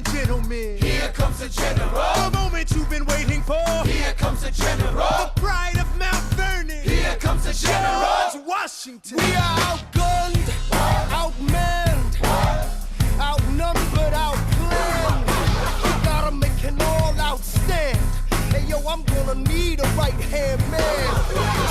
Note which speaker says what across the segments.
Speaker 1: and gentlemen,
Speaker 2: here comes the general.
Speaker 1: The moment you've been waiting for,
Speaker 2: here comes the general.
Speaker 1: The pride of Mount Vernon,
Speaker 2: here comes the general.
Speaker 1: George Washington.
Speaker 2: We are outgunned, outmanned, outnumbered, outplanned. We gotta make an all-out stand. Hey yo, I'm gonna need a right-hand man.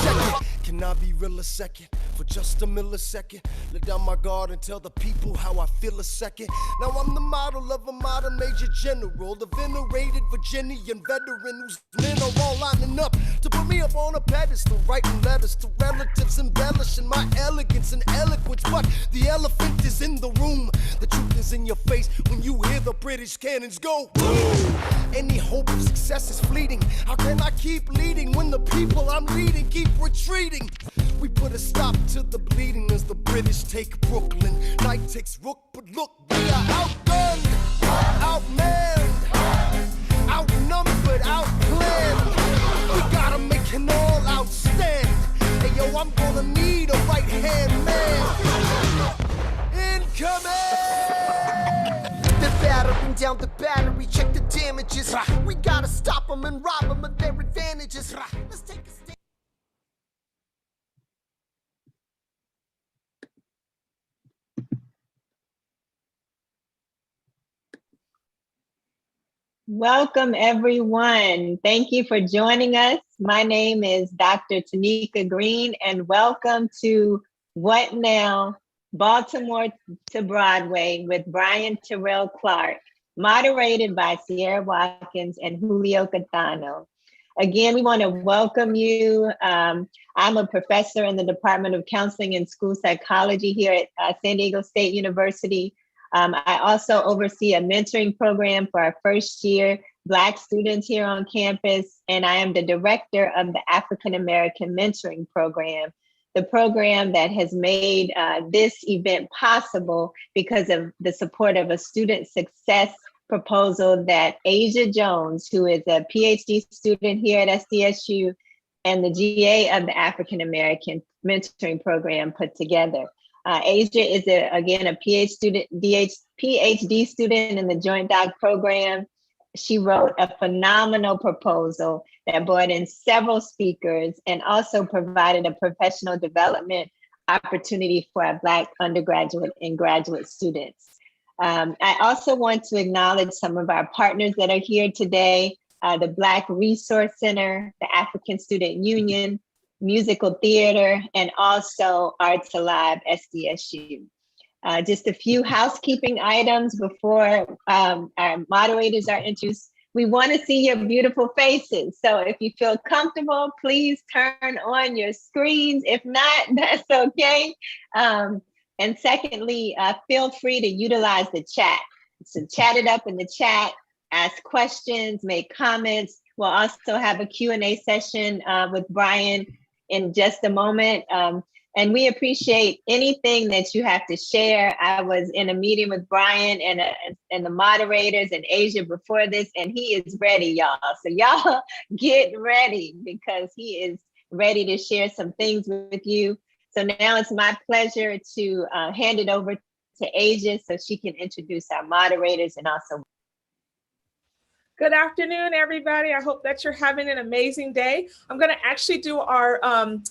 Speaker 2: Check it. Can I be real a second? For just a millisecond, let down my guard and tell the people how I feel a second. Now I'm the model of a modern major general, the venerated Virginian veteran whose men are all lining up to put me up on a pedestal, writing letters to relatives, embellishing my elegance and eloquence. But the elephant is in the room, the truth is in your face when you hear the British cannons go boom. Any hope of success is fleeting. How can I keep leading when the people I'm leading keep retreating? We put a stop to the bleeding as the British take Brooklyn. Night takes Rook, but look, we are outgunned, outmanned, outnumbered, outplanned. We gotta make an all-out stand. Hey yo, I'm gonna need a right-hand man. Incoming! They're battering down the battery, check the damages. We gotta stop them and rob them of their advantages. Let's take a stand.
Speaker 3: Welcome, everyone. Thank you for joining us. My name is Dr. Tanika Green, and welcome to What Now? Baltimore to Broadway with Bryan Terrell Clark, moderated by Sierra Watkins and Julio Catano. Again, we want to welcome you. I'm a professor in the Department of Counseling and School Psychology here at San Diego State University. I also oversee a mentoring program for our first year Black students here on campus, and I am the director of the African American Mentoring Program, the program that has made this event possible because of the support of a student success proposal that Asia Jones, who is a PhD student here at SDSU and the GA of the African American Mentoring Program, put together. Asia is, again, a PhD student in the Joint Doc program. She wrote a phenomenal proposal that brought in several speakers and also provided a professional development opportunity for our Black undergraduate and graduate students. I also want to acknowledge some of our partners that are here today, the Black Resource Center, the African Student Union, Musical Theater, and also Arts Alive SDSU. Just a few housekeeping items before our moderators are introduced. We want to see your beautiful faces. So if you feel comfortable, please turn on your screens. If not, that's okay. And secondly, feel free to utilize the chat. So chat it up in the chat, ask questions, make comments. We'll also have a Q&A session with Bryan in just a moment. And we appreciate anything that you have to share. I was in a meeting with Bryan and the moderators and Asia before this, and he is ready, y'all. So y'all get ready because he is ready to share some things with you. So now it's my pleasure to hand it over to Asia so she can introduce our moderators and also.
Speaker 4: Good afternoon, everybody. I hope that you're having an amazing day. I'm going to actually do our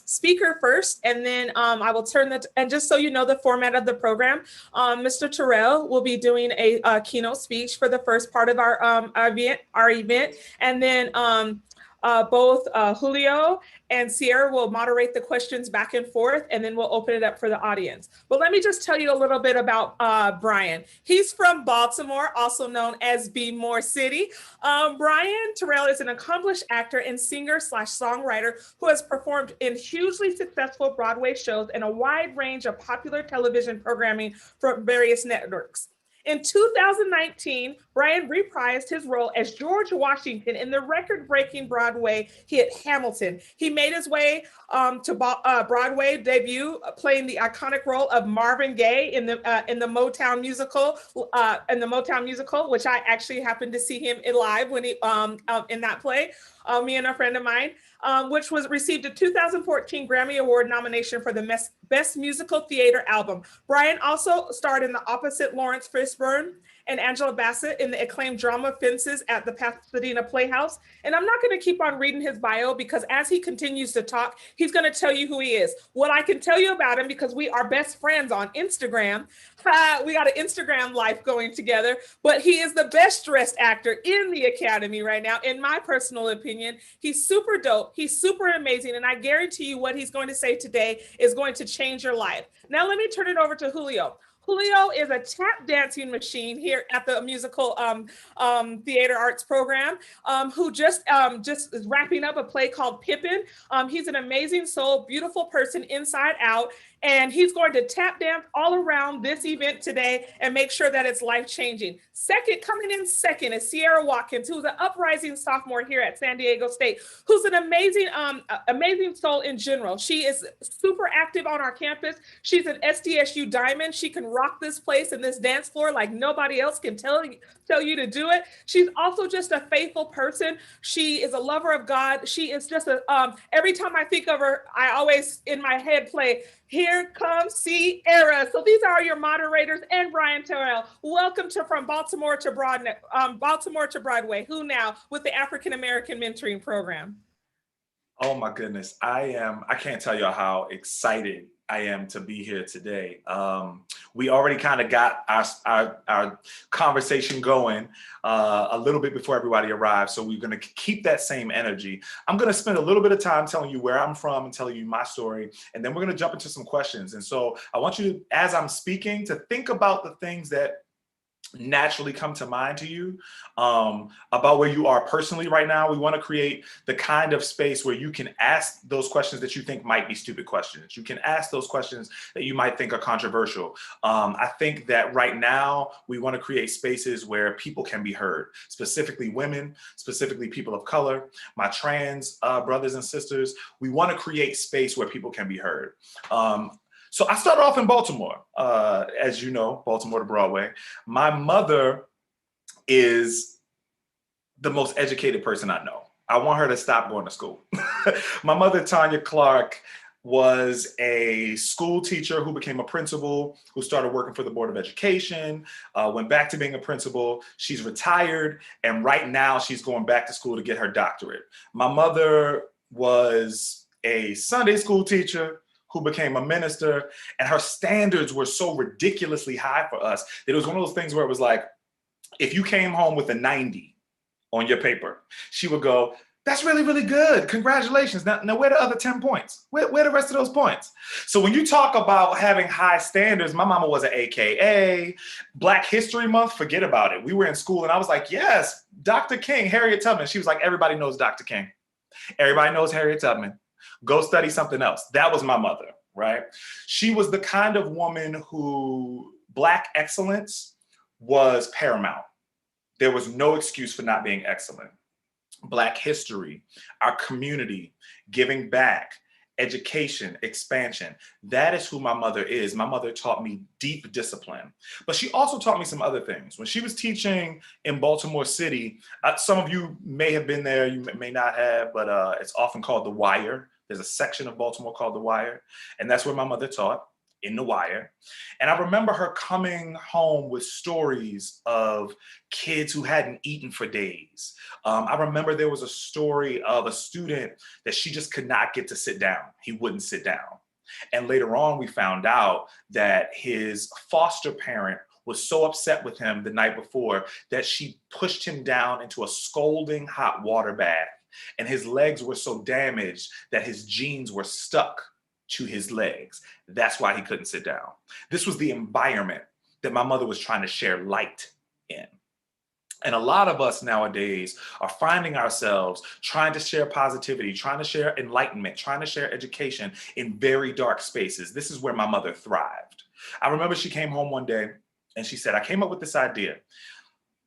Speaker 4: speaker first, and then I will turn that. And just so you know the format of the program, Mr. Terrell will be doing a keynote speech for the first part of our event, and then both Julio and Sierra will moderate the questions back and forth, and then we'll open it up for the audience. But let me just tell you a little bit about Bryan. He's from Baltimore, also known as Be More City. Bryan Terrell is an accomplished actor and singer/songwriter who has performed in hugely successful Broadway shows and a wide range of popular television programming from various networks. In 2019, Bryan reprised his role as George Washington in the record-breaking Broadway hit Hamilton. He made his way to Broadway debut, playing the iconic role of Marvin Gaye in the Motown musical. Which I actually happened to see him live when he in that play. me and a friend of mine, which was received a 2014 Grammy Award nomination for the Best Musical Theater Album. Bryan also starred in The Opposite Lawrence Fishburne and Angela Bassett in the acclaimed drama Fences at the Pasadena Playhouse. And I'm not going to keep on reading his bio because as he continues to talk, he's going to tell you who he is. What I can tell you about him, because we are best friends on Instagram, we got an Instagram life going together, but he is the best dressed actor in the Academy right now, in my personal opinion. He's super dope. He's super amazing. And I guarantee you what he's going to say today is going to change your life. Now, let me turn it over to Julio. Julio is a tap dancing machine here at the musical theater arts program, who just is wrapping up a play called Pippin. He's an amazing soul, beautiful person inside out, and he's going to tap dance all around this event today and make sure that it's life-changing. Coming in second is Sierra Watkins, who's an uprising sophomore here at San Diego State, who's an amazing soul in general. She is super active on our campus. She's an SDSU Diamond. She can rock this place and this dance floor like nobody else can tell you to do it. She's also just a faithful person. She is a lover of God. She is just every time I think of her, I always in my head play, "Here Comes Sierra." So these are your moderators and Bryan Terrell. Welcome from Baltimore to Broadway. Who now with the African American Mentoring Program?
Speaker 5: Oh my goodness, I can't tell y'all how excited I am to be here today. We already kind of got our conversation going a little bit before everybody arrived, so we're going to keep that same energy. I'm going to spend a little bit of time telling you where I'm from and telling you my story, and then we're going to jump into some questions. And so I want you to, as I'm speaking, to think about the things that naturally come to mind to you about where you are personally right now. We want to create the kind of space where you can ask those questions that you think might be stupid questions. You can ask those questions that you might think are controversial. I think that right now we want to create spaces where people can be heard, specifically women, specifically people of color, my trans brothers and sisters. We want to create space where people can be heard. So I started off in Baltimore, as you know, Baltimore to Broadway. My mother is the most educated person I know. I want her to stop going to school. My mother, Tanya Clark, was a school teacher who became a principal, who started working for the Board of Education, went back to being a principal. She's retired, and right now she's going back to school to get her doctorate. My mother was a Sunday school teacher who became a minister, and her standards were so ridiculously high for us that it was one of those things where it was like, if you came home with a 90 on your paper, she would go, "That's really, really good. Congratulations. Now where are the other 10 points? Where are the rest of those points?" So when you talk about having high standards, my mama was an AKA. Black History Month, forget about it. We were in school and I was like, yes, Dr. King, Harriet Tubman. She was like, everybody knows Dr. King. Everybody knows Harriet Tubman. Go study something else. That was my mother, right? She was the kind of woman who Black excellence was paramount. There was no excuse for not being excellent. Black history, our community, giving back, education, expansion. That is who my mother is. My mother taught me deep discipline, but she also taught me some other things. When she was teaching in Baltimore City, some of you may have been there, you may not have, but it's often called The Wire. There's a section of Baltimore called The Wire, and that's where my mother taught, in The Wire. And I remember her coming home with stories of kids who hadn't eaten for days. I remember there was a story of a student that she just could not get to sit down. He wouldn't sit down. And later on, we found out that his foster parent was so upset with him the night before that she pushed him down into a scalding hot water bath. And his legs were so damaged that his jeans were stuck to his legs. That's why he couldn't sit down. This was the environment that my mother was trying to share light in. And a lot of us nowadays are finding ourselves trying to share positivity, trying to share enlightenment, trying to share education in very dark spaces. This is where my mother thrived. I remember she came home one day and she said, "I came up with this idea.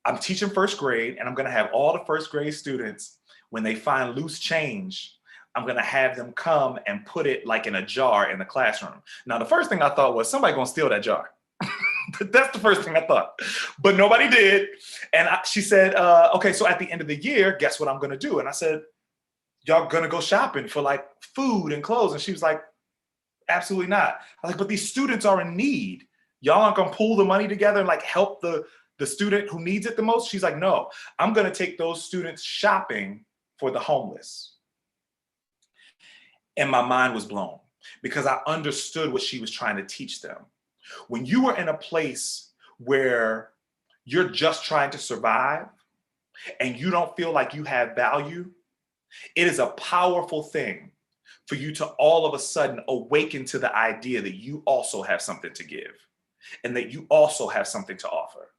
Speaker 5: I'm teaching first grade and I'm going to have all the first grade students, when they find loose change, I'm going to have them come and put it like in a jar in the classroom." Now, the first thing I thought was somebody going to steal that jar. That's the first thing I thought, but nobody did. And she said, "Okay, so at the end of the year, guess what I'm going to do?" And I said, y'all gonna go shopping for like food and clothes? And she was like, absolutely not. I was like, but these students are in need. Y'all aren't gonna pool the money together and like help the student who needs it the most? She's like, no, I'm gonna take those students shopping for the homeless. And my mind was blown because I understood what she was trying to teach them. When you are in a place where you're just trying to survive and you don't feel like you have value, it is a powerful thing for you to all of a sudden awaken to the idea that you also have something to give and that you also have something to offer.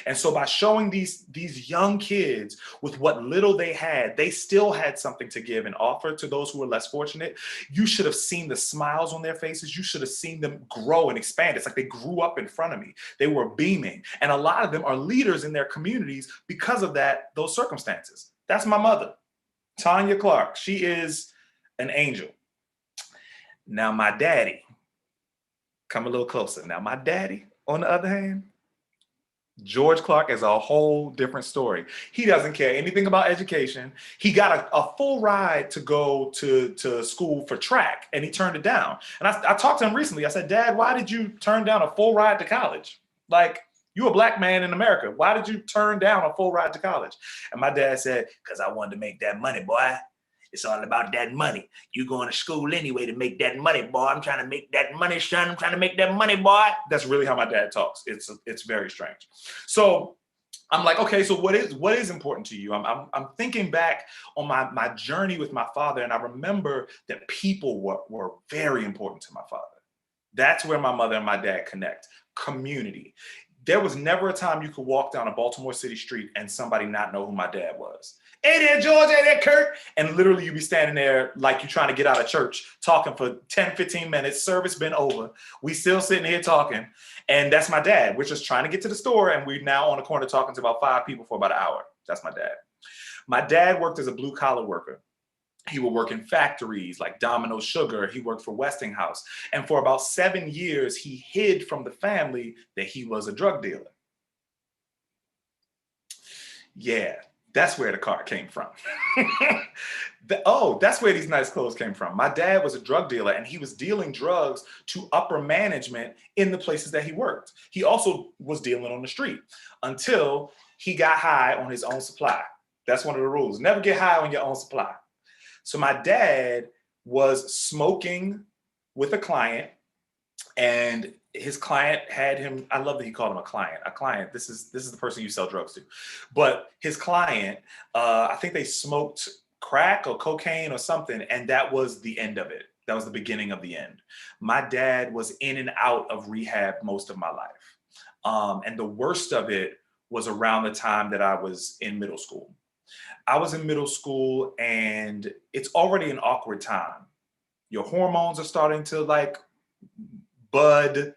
Speaker 5: And so by showing these young kids with what little they had, they still had something to give and offer to those who were less fortunate. You should have seen the smiles on their faces. You should have seen them grow and expand. It's like they grew up in front of me. They were beaming. And a lot of them are leaders in their communities because of those circumstances. That's my mother, Tanya Clark. She is an angel. Now my daddy, come a little closer. Now my daddy, on the other hand, George Clark is a whole different story. He doesn't care anything about education. He got a full ride to go to school for track and he turned it down. And I talked to him recently. I said, Dad, why did you turn down a full ride to college? Like, you a black man in America. Why did you turn down a full ride to college? And my dad said, because I wanted to make that money, boy. It's all about that money. You going to school anyway to make that money, boy. I'm trying to make that money, son. I'm trying to make that money, boy. That's really how my dad talks. It's very strange. So I'm like, okay, so what is important to you? I'm thinking back on my journey with my father, and I remember that people were very important to my father. That's where my mother and my dad connect. Community. There was never a time you could walk down a Baltimore City street and somebody not know who my dad was. Hey there, George, hey there, Kurt. And literally you'd be standing there like you're trying to get out of church, talking for 10, 15 minutes, service been over. We still sitting here talking. And that's my dad. We're just trying to get to the store and we're now on the corner talking to about 5 people for about an hour. That's my dad. My dad worked as a blue collar worker. He would work in factories like Domino Sugar. He worked for Westinghouse. And for about 7 years, he hid from the family that he was a drug dealer. Yeah, that's where the car came from. That's where these nice clothes came from. My dad was a drug dealer and he was dealing drugs to upper management in the places that he worked. He also was dealing on the street until he got high on his own supply. That's one of the rules. Never get high on your own supply. So my dad was smoking with a client and his client had him, I love that he called him a client. This is the person you sell drugs to. But his client, I think they smoked crack or cocaine or something, and that was the end of it. That was the beginning of the end. My dad was in and out of rehab most of my life. And the worst of it was around the time that I was in middle school. I was in middle school and it's already an awkward time. Your hormones are starting to like bud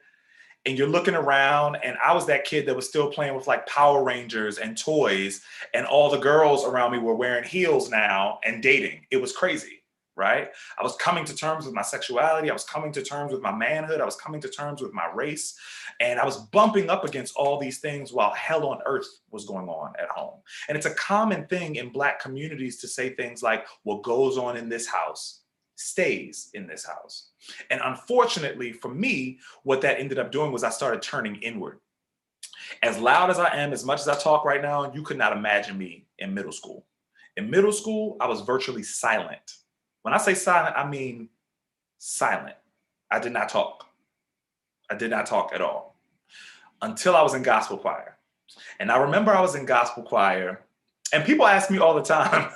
Speaker 5: and you're looking around, and I was that kid that was still playing with like Power Rangers and toys, and all the girls around me were wearing heels now and dating. It was crazy, right? I was coming to terms with my sexuality. I was coming to terms with my manhood. I was coming to terms with my race. And I was bumping up against all these things while hell on earth was going on at home. And it's a common thing in Black communities to say things like, what goes on in this house stays in this house. And unfortunately for me, what that ended up doing was I started turning inward. As loud as I am, as much as I talk right now, you could not imagine me in middle school. In middle school, I was virtually silent. When I say silent, I mean silent. I did not talk. I did not talk at all until I was in gospel choir. And I remember I was in gospel choir and people ask me all the time,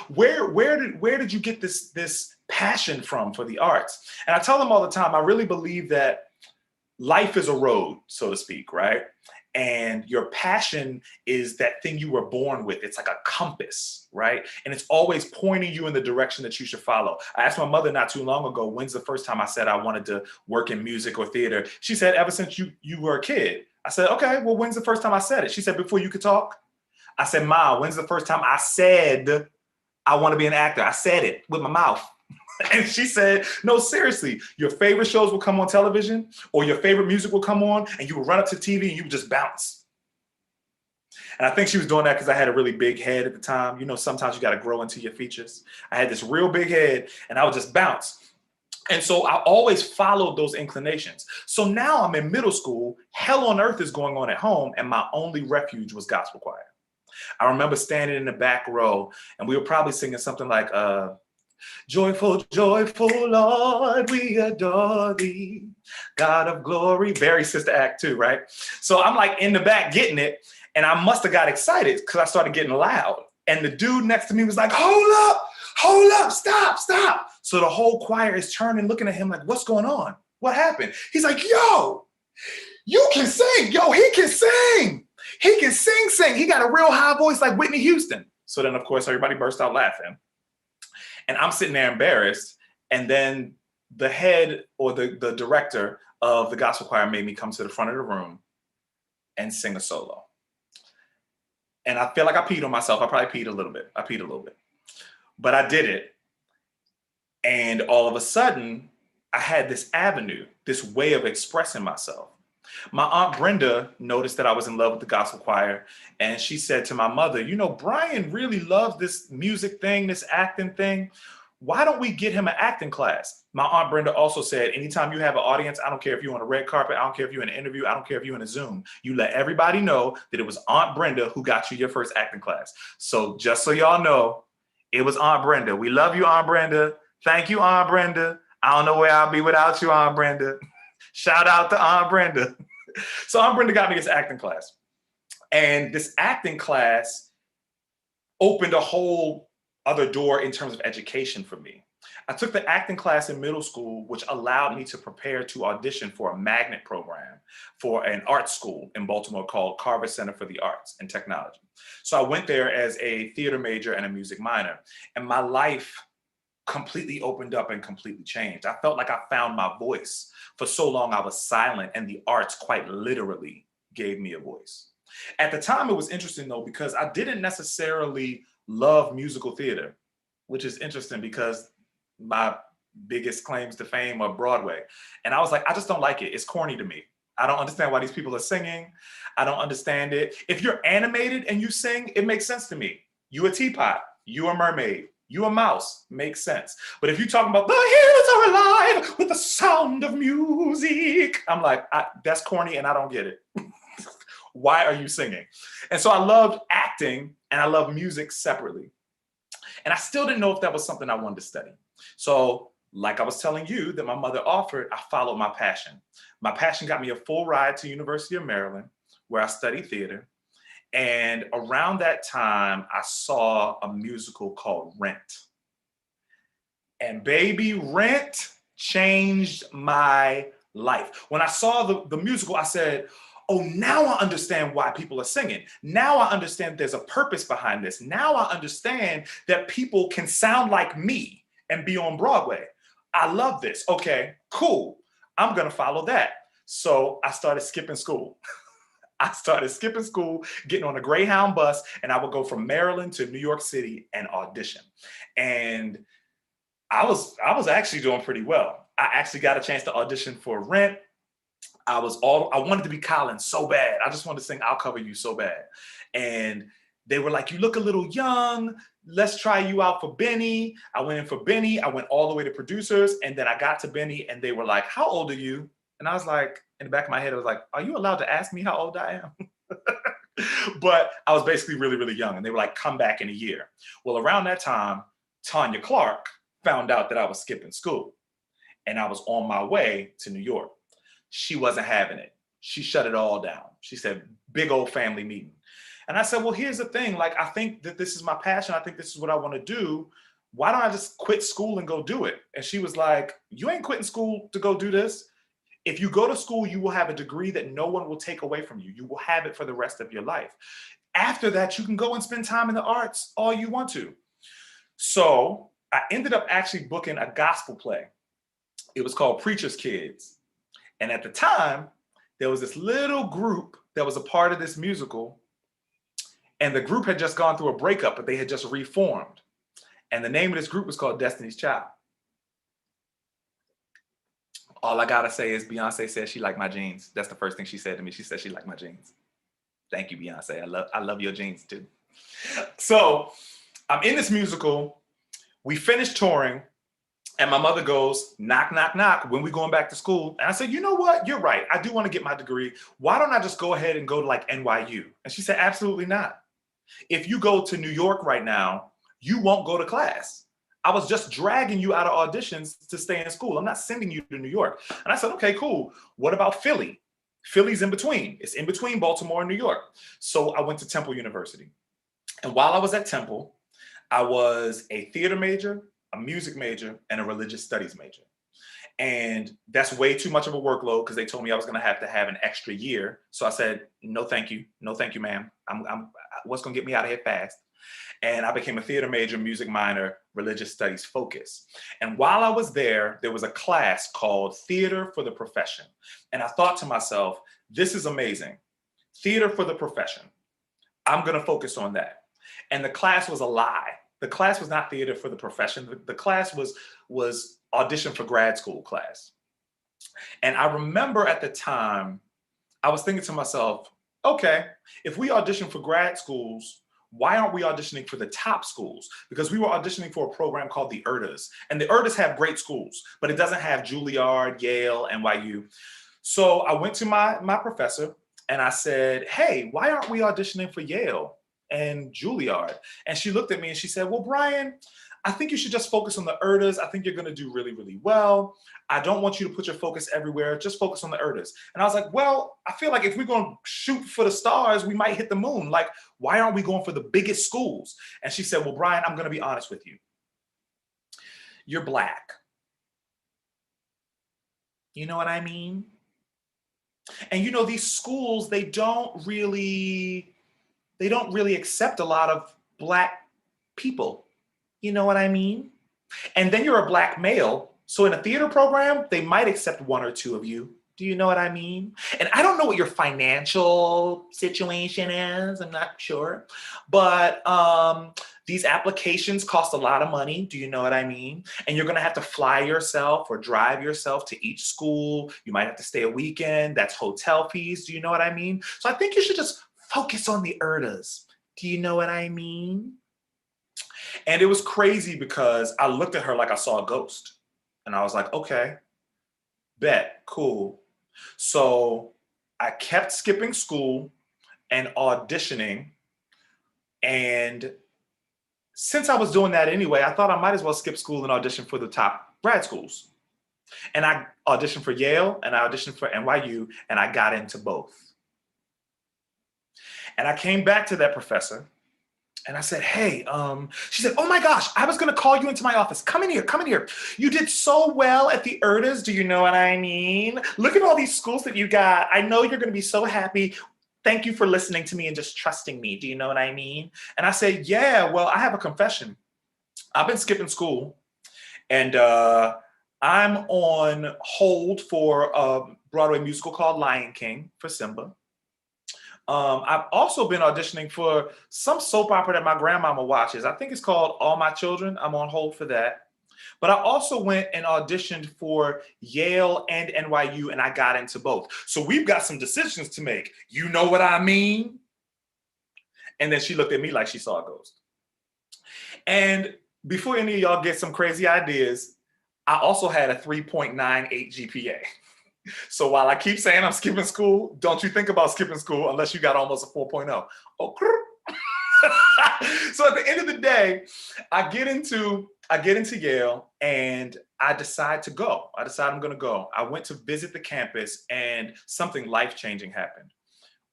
Speaker 5: where did you get this passion from for the arts? And I tell them all the time, I really believe that life is a road, so to speak, right? And your passion is that thing you were born with. It's like a compass, right? And it's always pointing you in the direction that you should follow. I asked my mother not too long ago, when's the first time I said I wanted to work in music or theater? She said, ever since you were a kid. I said, okay, well, when's the first time I said it? She said, before you could talk? I said, Ma, when's the first time I said I want to be an actor? I said it with my mouth. And she said, no, seriously, your favorite shows will come on television or your favorite music will come on and you will run up to TV and you would just bounce. And I think she was doing that because I had a really big head at the time. You know, sometimes you got to grow into your features. I had this real big head and I would just bounce. And so I always followed those inclinations. So now I'm in middle school, hell on earth is going on at home, and my only refuge was gospel choir. I remember standing in the back row and we were probably singing something like, joyful, joyful Lord, we adore thee, God of glory. Very Sister Act 2, right? So I'm like in the back getting it, and I must have got excited because I started getting loud. And the dude next to me was like, hold up, stop. So the whole choir is turning, looking at him like, what's going on? What happened? He's like, yo, you can sing. Yo, he can sing. He can sing. He got a real high voice like Whitney Houston. So then, of course, everybody burst out laughing. And I'm sitting there embarrassed. And then the head or the director of the gospel choir made me come to the front of the room and sing a solo. And I feel like I peed on myself. I probably peed a little bit. But I did it. And all of a sudden, I had this avenue, this way of expressing myself. My Aunt Brenda noticed that I was in love with the gospel choir. And she said to my mother, you know, Bryan really loves this music thing, this acting thing. Why don't we get him an acting class? My Aunt Brenda also said, anytime you have an audience, I don't care if you're on a red carpet, I don't care if you're in an interview, I don't care if you're in a Zoom, you let everybody know that it was Aunt Brenda who got you your first acting class. So just so y'all know, it was Aunt Brenda. We love you, Aunt Brenda. Thank you, Aunt Brenda. I don't know where I'll be without you, Aunt Brenda. Shout out to Aunt Brenda. So Aunt Brenda got me this acting class. And this acting class opened a whole other door in terms of education for me. I took the acting class in middle school, which allowed me to prepare to audition for a magnet program for an art school in Baltimore called Carver Center for the Arts and Technology. So I went there as a theater major and a music minor, and my life completely opened up and completely changed. I felt like I found my voice. For so long, I was silent, and the arts quite literally gave me a voice. At the time, it was interesting though, because I didn't necessarily love musical theater, which is interesting because my biggest claims to fame are Broadway. And I was like, I just don't like it. It's corny to me. I don't understand why these people are singing. I don't understand it. If you're animated and you sing, it makes sense to me. You a teapot, you a mermaid, you a mouse, makes sense. But if you're talking about the hills are alive with the sound of music, I'm like, that's corny and I don't get it. Why are you singing? And so I loved acting and I love music separately. And I still didn't know if that was something I wanted to study. So like I was telling you that my mother offered, I followed my passion. My passion got me a full ride to University of Maryland, where I studied theater. And around that time, I saw a musical called Rent. And baby, Rent changed my life. When I saw the musical, I said, oh, now I understand why people are singing. Now I understand there's a purpose behind this. Now I understand that people can sound like me and be on Broadway. I love this. Okay, cool. I'm gonna follow that. So I started skipping school. Getting on a Greyhound bus, and I would go from Maryland to New York City and audition. And I was actually doing pretty well. I actually got a chance to audition for Rent. I wanted to be Colin so bad. I just wanted to sing I'll Cover You so bad. And they were like, you look a little young. Let's try you out for Benny. I went in for Benny. I went all the way to producers. And then I got to Benny and they were like, how old are you? And I was like, in the back of my head, I was like, are you allowed to ask me how old I am? But I was basically really, really young. And they were like, come back in a year. Well, around that time, Tanya Clark found out that I was skipping school. And I was on my way to New York. She wasn't having it. She shut it all down. She said, big old family meeting. And I said, well, here's the thing. Like, I think that this is my passion. I think this is what I want to do. Why don't I just quit school and go do it? And she was like, you ain't quitting school to go do this. If you go to school, you will have a degree that no one will take away from you. You will have it for the rest of your life. After that, you can go and spend time in the arts all you want to. So I ended up actually booking a gospel play. It was called Preacher's Kids. And at the time, there was this little group that was a part of this musical. And the group had just gone through a breakup, but they had just reformed. And the name of this group was called Destiny's Child. All I gotta say is Beyonce said she liked my jeans. That's the first thing she said to me. She said she liked my jeans. Thank you, Beyonce. I love your jeans too. So I'm in this musical. We finished touring. And my mother goes, knock, knock, knock. When we going back to school? And I said, you know what? You're right. I do want to get my degree. Why don't I just go ahead and go to like NYU? And she said, absolutely not. If you go to New York right now, you won't go to class. I was just dragging you out of auditions to stay in school. I'm not sending you to New York. And I said, okay, cool. What about Philly? Philly's in between. It's in between Baltimore and New York. So I went to Temple University. And while I was at Temple, I was a theater major, a music major, and a religious studies major. And that's way too much of a workload because they told me I was going to have an extra year. So I said, no, thank you. No, thank you, ma'am. I'm what's going to get me out of here fast. And I became a theater major, music minor, religious studies focus. And while I was there was a class called Theater for the Profession. And I thought to myself, this is amazing. Theater for the Profession. I'm going to focus on that. And the class was a lie. The class was not Theater for the Profession. The class was audition for grad school class. And I remember at the time, I was thinking to myself, okay, if we audition for grad schools, why aren't we auditioning for the top schools? Because we were auditioning for a program called the ERDAs. And the ERDAs have great schools, but it doesn't have Juilliard, Yale, NYU. So I went to my professor and I said, hey, why aren't we auditioning for Yale and Juilliard? And she looked at me and she said, well, Bryan, I think you should just focus on the ERDAs. I think you're going to do really, really well. I don't want you to put your focus everywhere. Just focus on the ERDAs. And I was like, well, I feel like if we're going to shoot for the stars, we might hit the moon. Like, why aren't we going for the biggest schools? And she said, well, Bryan, I'm going to be honest with you. You're Black. You know what I mean? And you know, these schools, they don't really accept a lot of Black people. You know what I mean? And then you're a Black male. So in a theater program, they might accept one or two of you. Do you know what I mean? And I don't know what your financial situation is. I'm not sure. But these applications cost a lot of money. Do you know what I mean? And you're going to have to fly yourself or drive yourself to each school. You might have to stay a weekend. That's hotel fees. Do you know what I mean? So I think you should just focus on the ERDAs. Do you know what I mean? And it was crazy because I looked at her like I saw a ghost. And I was like, okay, bet, cool. So I kept skipping school and auditioning. And since I was doing that anyway, I thought I might as well skip school and audition for the top grad schools. And I auditioned for Yale and I auditioned for NYU and I got into both. And I came back to that professor and I said, hey, she said, oh my gosh, I was going to call you into my office. Come in here, come in here. You did so well at the ERDAs. Do you know what I mean? Look at all these schools that you got. I know you're going to be so happy. Thank you for listening to me and just trusting me. Do you know what I mean? And I said, yeah, well, I have a confession. I've been skipping school and I'm on hold for a Broadway musical called Lion King for Simba. I've also been auditioning for some soap opera that my grandmama watches. I think it's called All My Children. I'm on hold for that. But I also went and auditioned for Yale and NYU, and I got into both. So we've got some decisions to make. You know what I mean? And then she looked at me like she saw a ghost. And before any of y'all get some crazy ideas, I also had a 3.98 GPA. So while I keep saying I'm skipping school, don't you think about skipping school unless you got almost a 4.0. Oh. So at the end of the day, I get into Yale and I decide to go. I decide I'm going to go. I went to visit the campus and something life-changing happened.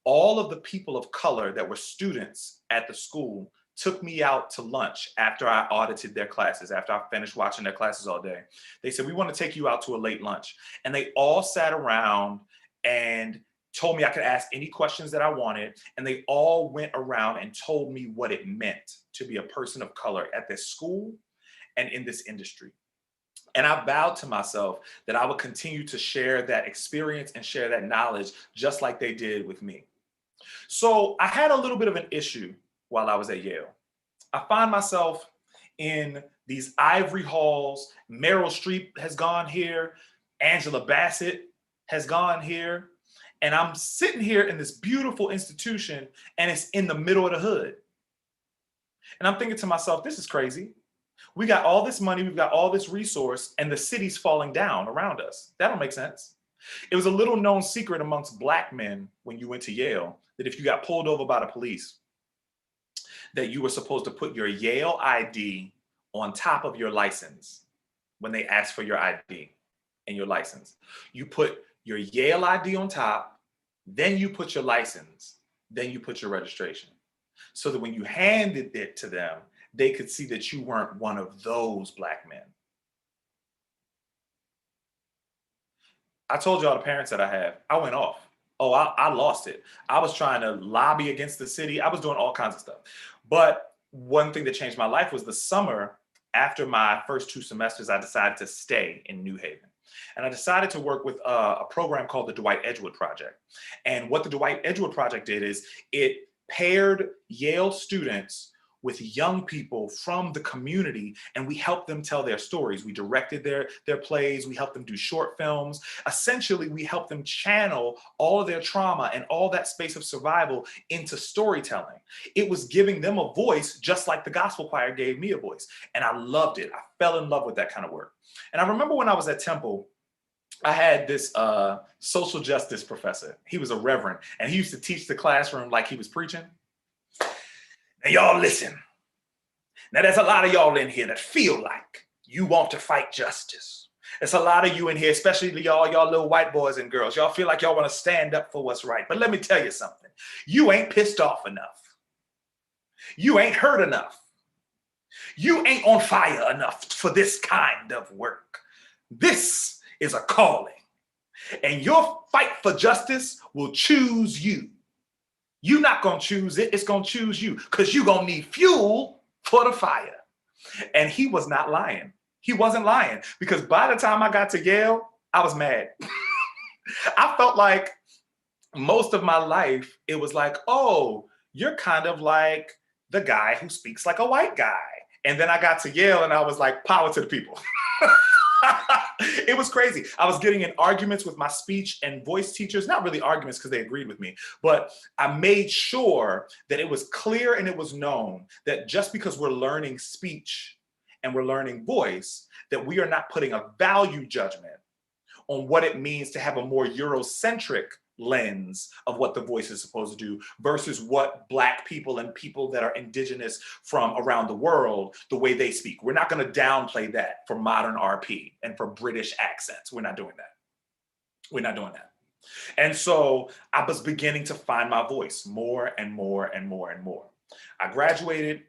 Speaker 5: All of the people of color that were students at the school took me out to lunch after I audited their classes, after I finished watching their classes all day. They said, we want to take you out to a late lunch. And they all sat around and told me I could ask any questions that I wanted. And they all went around and told me what it meant to be a person of color at this school and in this industry. And I vowed to myself that I would continue to share that experience and share that knowledge just like they did with me. So I had a little bit of an issue while I was at Yale. I find myself in these ivory halls. Meryl Streep has gone here. Angela Bassett has gone here. And I'm sitting here in this beautiful institution and it's in the middle of the hood. And I'm thinking to myself, this is crazy. We got all this money, we've got all this resource, and the city's falling down around us. That don't make sense. It was a little known secret amongst Black men when you went to Yale that if you got pulled over by the police, that you were supposed to put your Yale ID on top of your license when they asked for your ID and your license. You put your Yale ID on top, then you put your license, then you put your registration. So that when you handed it to them, they could see that you weren't one of those Black men. I told y'all the parents that I have, I went off. Oh, I lost it. I was trying to lobby against the city. I was doing all kinds of stuff. But one thing that changed my life was the summer after my first 2 semesters, I decided to stay in New Haven. And I decided to work with a program called the Dwight Edgewood Project. And what the Dwight Edgewood Project did is it paired Yale students with young people from the community, and we helped them tell their stories. We directed their plays, we helped them do short films. Essentially, we helped them channel all of their trauma and all that space of survival into storytelling. It was giving them a voice, just like the gospel choir gave me a voice. And I loved it. I fell in love with that kind of work. And I remember when I was at Temple, I had this social justice professor. He was a reverend, and he used to teach the classroom like he was preaching. Now y'all listen. Now there's a lot of y'all in here that feel like you want to fight justice. There's a lot of you in here, especially y'all little white boys and girls. Y'all feel like y'all want to stand up for what's right. But let me tell you something. You ain't pissed off enough. You ain't hurt enough. You ain't on fire enough for this kind of work. This is a calling. And your fight for justice will choose you. You're not going to choose it. It's going to choose you because you're going to need fuel for the fire. And he was not lying. He wasn't lying because by the time I got to Yale, I was mad. I felt like most of my life, it was like, oh, you're kind of like the guy who speaks like a white guy. And then I got to Yale and I was like, power to the people. It was crazy. I was getting in arguments with my speech and voice teachers, not really arguments because they agreed with me, but I made sure that it was clear and it was known that just because we're learning speech and we're learning voice, that we are not putting a value judgment on what it means to have a more Eurocentric lens of what the voice is supposed to do versus what Black people and people that are indigenous from around the world, the way they speak. We're not going to downplay that for modern RP and for British accents. We're not doing that. We're not doing that. And so I was beginning to find my voice more and more and more and more. I graduated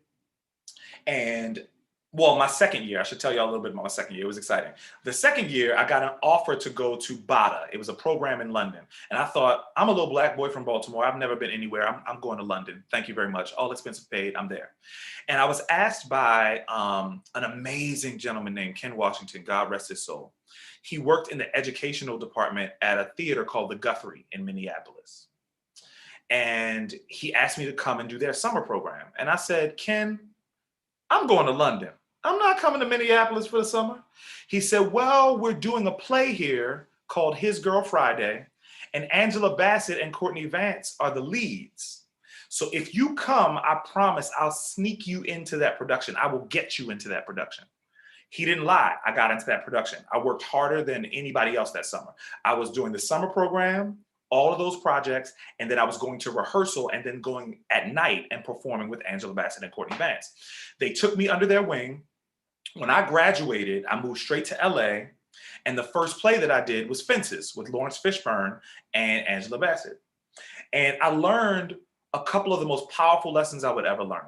Speaker 5: and well, my second year, I should tell you all a little bit about my second year. It was exciting. The second year, I got an offer to go to BADA. It was a program in London. And I thought, I'm a little Black boy from Baltimore. I've never been anywhere. I'm going to London. Thank you very much. All expenses paid. I'm there. And I was asked by an amazing gentleman named Ken Washington, God rest his soul. He worked in the educational department at a theater called the Guthrie in Minneapolis. And he asked me to come and do their summer program. And I said, Ken, I'm going to London. I'm not coming to Minneapolis for the summer. He said, well, we're doing a play here called His Girl Friday, and Angela Bassett and Courtney Vance are the leads. So if you come, I promise I'll sneak you into that production. I will get you into that production. He didn't lie. I got into that production. I worked harder than anybody else that summer. I was doing the summer program, all of those projects, and then I was going to rehearsal and then going at night and performing with Angela Bassett and Courtney Vance. They took me under their wing. When I graduated, I moved straight to LA, and the first play that I did was Fences with Lawrence Fishburne and Angela Bassett. And I learned a couple of the most powerful lessons I would ever learn.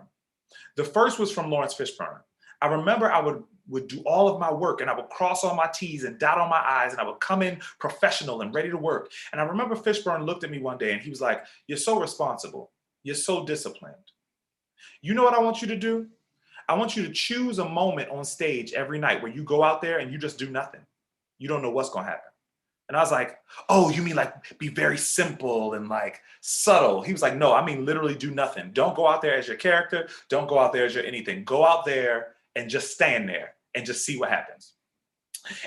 Speaker 5: The first was from Lawrence Fishburne. I remember I would do all of my work and I would cross all my T's and dot all my I's and I would come in professional and ready to work. And I remember Fishburne looked at me one day and he was like, you're so responsible. You're so disciplined. You know what I want you to do? I want you to choose a moment on stage every night where you go out there and you just do nothing. You don't know what's going to happen. And I was like, oh, you mean like be very simple and like subtle? He was like, no, I mean literally do nothing. Don't go out there as your character. Don't go out there as your anything. Go out there and just stand there and just see what happens.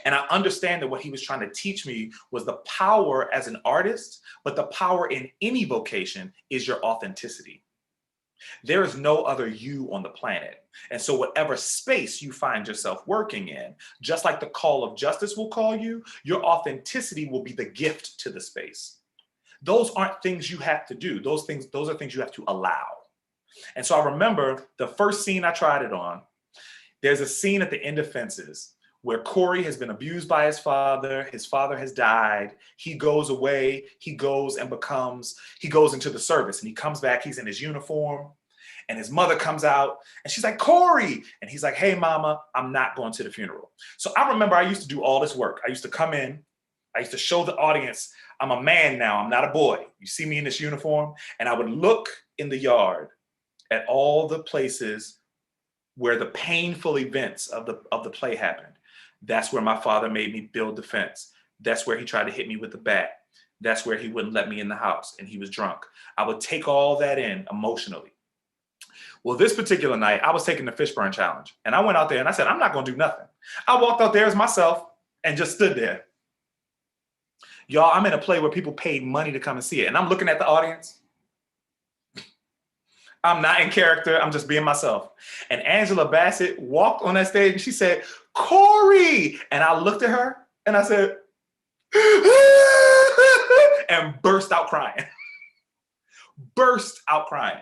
Speaker 5: And I understand that what he was trying to teach me was the power as an artist, but the power in any vocation is your authenticity. There is no other you on the planet. And so whatever space you find yourself working in, just like the call of justice will call you, your authenticity will be the gift to the space. Those aren't things you have to do. Those are things you have to allow. And so I remember the first scene I tried it on, there's a scene at the end of Fences where Corey has been abused by his father has died, he goes away, he goes into the service, and he comes back, he's in his uniform, and his mother comes out, and she's like, Corey, and he's like, hey mama, I'm not going to the funeral. So I remember I used to do all this work. I used to come in, I used to show the audience, I'm a man now, I'm not a boy. You see me in this uniform, and I would look in the yard at all the places where the painful events of the play happened. That's where my father made me build the fence. That's where he tried to hit me with the bat. That's where he wouldn't let me in the house and he was drunk. I would take all that in emotionally. Well, this particular night, I was taking the Fishburne challenge and I went out there and I said, I'm not gonna do nothing. I walked out there as myself and just stood there. Y'all, I'm in a play where people paid money to come and see it. And I'm looking at the audience. I'm not in character, I'm just being myself. And Angela Bassett walked on that stage and she said, Corey! And I looked at her and I said, and burst out crying. Burst out crying.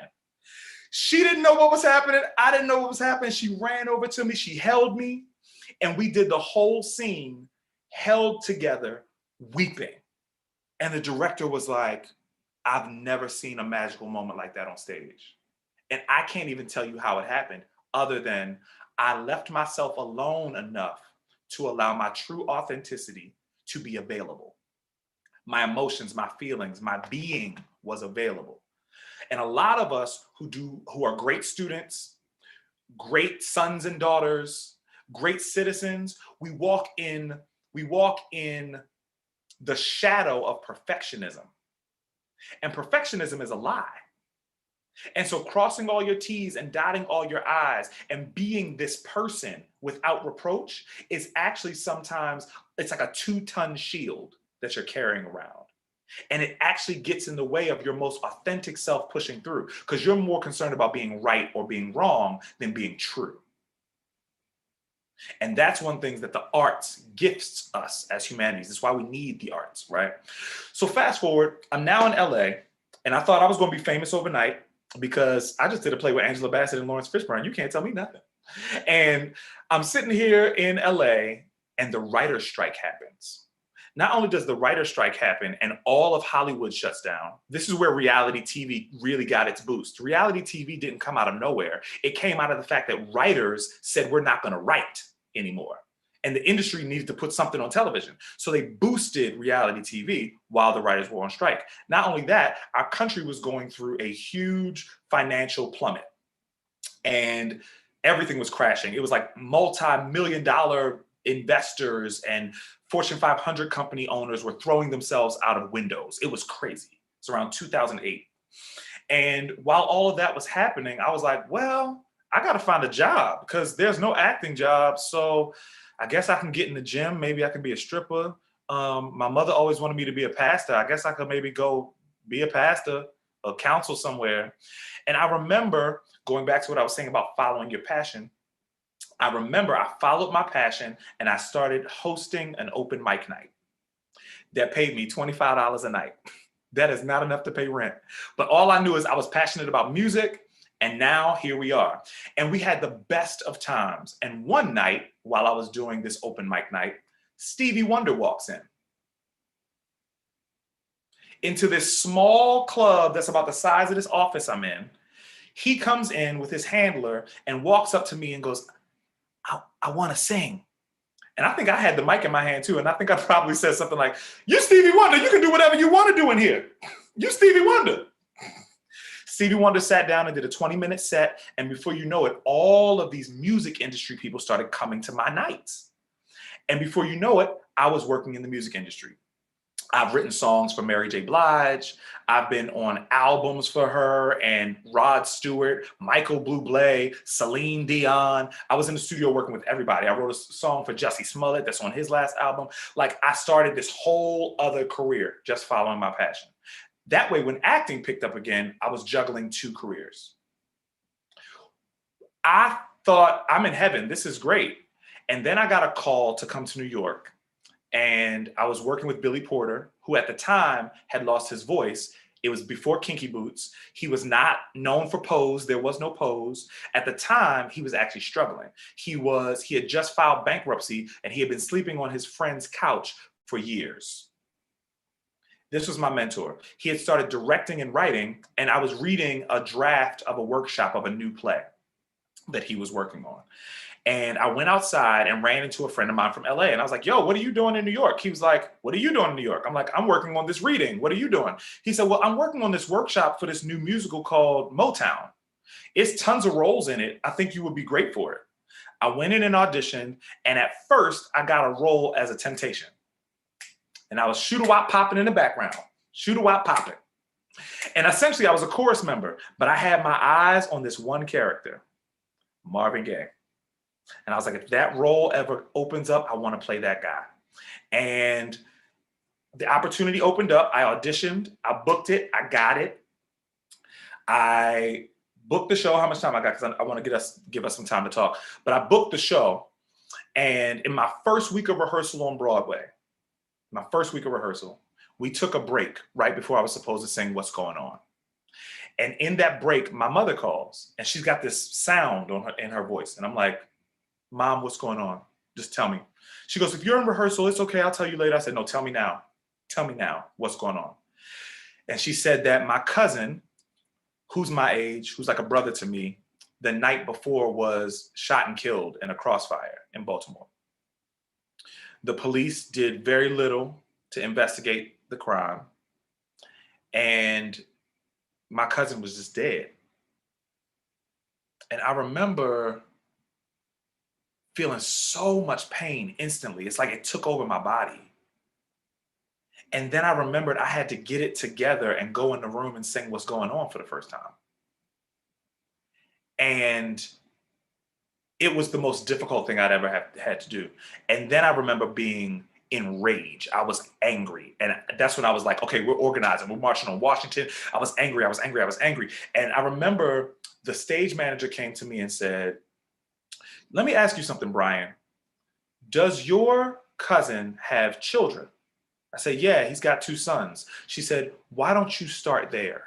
Speaker 5: She didn't know what was happening. I didn't know what was happening. She ran over to me, she held me, and we did the whole scene held together, weeping. And the director was like, I've never seen a magical moment like that on stage. And I can't even tell you how it happened, other than I left myself alone enough to allow my true authenticity to be available. My emotions, my feelings, my being was available. And a lot of us who are great students, great sons and daughters, great citizens, we walk in the shadow of perfectionism. And perfectionism is a lie. And so crossing all your T's and dotting all your I's and being this person without reproach is actually sometimes, it's like a 2-ton shield that you're carrying around. And it actually gets in the way of your most authentic self pushing through because you're more concerned about being right or being wrong than being true. And that's one thing that the arts gifts us as humanities. That's why we need the arts, right? So fast forward, I'm now in LA and I thought I was going to be famous overnight because I just did a play with Angela Bassett and Lawrence Fishburne. You can't tell me nothing. And I'm sitting here in LA and the writer's strike happens. Not only does the writer's strike happen and all of Hollywood shuts down, this is where reality TV really got its boost. Reality TV didn't come out of nowhere. It came out of the fact that writers said, we're not going to write anymore. And the industry needed to put something on television. So they boosted reality TV while the writers were on strike. Not only that, our country was going through a huge financial plummet and everything was crashing. It was like multi-million-dollar investors and Fortune 500 company owners were throwing themselves out of windows. It was crazy. It's around 2008. And while all of that was happening, I was like, well, I got to find a job because there's no acting job. So I guess I can get in the gym. Maybe I can be a stripper. My mother always wanted me to be a pastor. I guess I could maybe go be a pastor or counsel somewhere. And I remember going back to what I was saying about following your passion. I remember I followed my passion and I started hosting an open mic night that paid me $25 a night. That is not enough to pay rent. But all I knew is I was passionate about music. And now here we are. And we had the best of times. And one night while I was doing this open mic night, Stevie Wonder walks into this small club that's about the size of this office I'm in. He comes in with his handler and walks up to me and goes, I want to sing. And I think I had the mic in my hand too. And I think I probably said something like, you Stevie Wonder, you can do whatever you want to do in here. You Stevie Wonder. Stevie Wonder sat down and did a 20-minute set. And before you know it, all of these music industry people started coming to my nights. And before you know it, I was working in the music industry. I've written songs for Mary J. Blige. I've been on albums for her and Rod Stewart, Michael Bublé, Celine Dion. I was in the studio working with everybody. I wrote a song for Jussie Smollett that's on his last album. Like, I started this whole other career just following my passion. That way, when acting picked up again, I was juggling 2 careers. I thought, I'm in heaven. This is great. And then I got a call to come to New York. And I was working with Billy Porter, who at the time had lost his voice. It was before Kinky Boots. He was not known for Pose. There was no Pose. At the time, he was actually struggling. He had just filed bankruptcy and he had been sleeping on his friend's couch for years. This was my mentor. He had started directing and writing, and I was reading a draft of a workshop of a new play that he was working on. And I went outside and ran into a friend of mine from LA. And I was like, yo, what are you doing in New York? He was like, what are you doing in New York? I'm like, I'm working on this reading. What are you doing? He said, well, I'm working on this workshop for this new musical called Motown. It's tons of roles in it. I think you would be great for it. I went in and auditioned. And at first, I got a role as a Temptation. And I was shoot-a-wop popping in the background. Shoot-a-wop popping. And essentially, I was a chorus member. But I had my eyes on this one character, Marvin Gaye. And I was like, if that role ever opens up, I want to play that guy. And the opportunity opened up. I auditioned. I booked it. I got it. I booked the show. How much time I got? Because I want to give us some time to talk. But I booked the show. And in my first week of rehearsal on Broadway, we took a break right before I was supposed to sing What's Going On. And in that break, my mother calls. And she's got this sound in her voice. And I'm like, Mom, what's going on? Just tell me. She goes, if you're in rehearsal, it's okay. I'll tell you later. I said, no, tell me now. Tell me now what's going on. And she said that my cousin, who's my age, who's like a brother to me, the night before was shot and killed in a crossfire in Baltimore. The police did very little to investigate the crime. And my cousin was just dead. And I remember feeling so much pain instantly. It's like it took over my body. And then I remembered I had to get it together and go in the room and sing What's Going On for the first time. And it was the most difficult thing I'd ever had to do. And then I remember being enraged. I was angry. And that's when I was like, okay, we're organizing. We're marching on Washington. I was angry. And I remember the stage manager came to me and said, let me ask you something, Bryan. Does your cousin have children? I said, yeah, he's got 2 sons. She said, why don't you start there?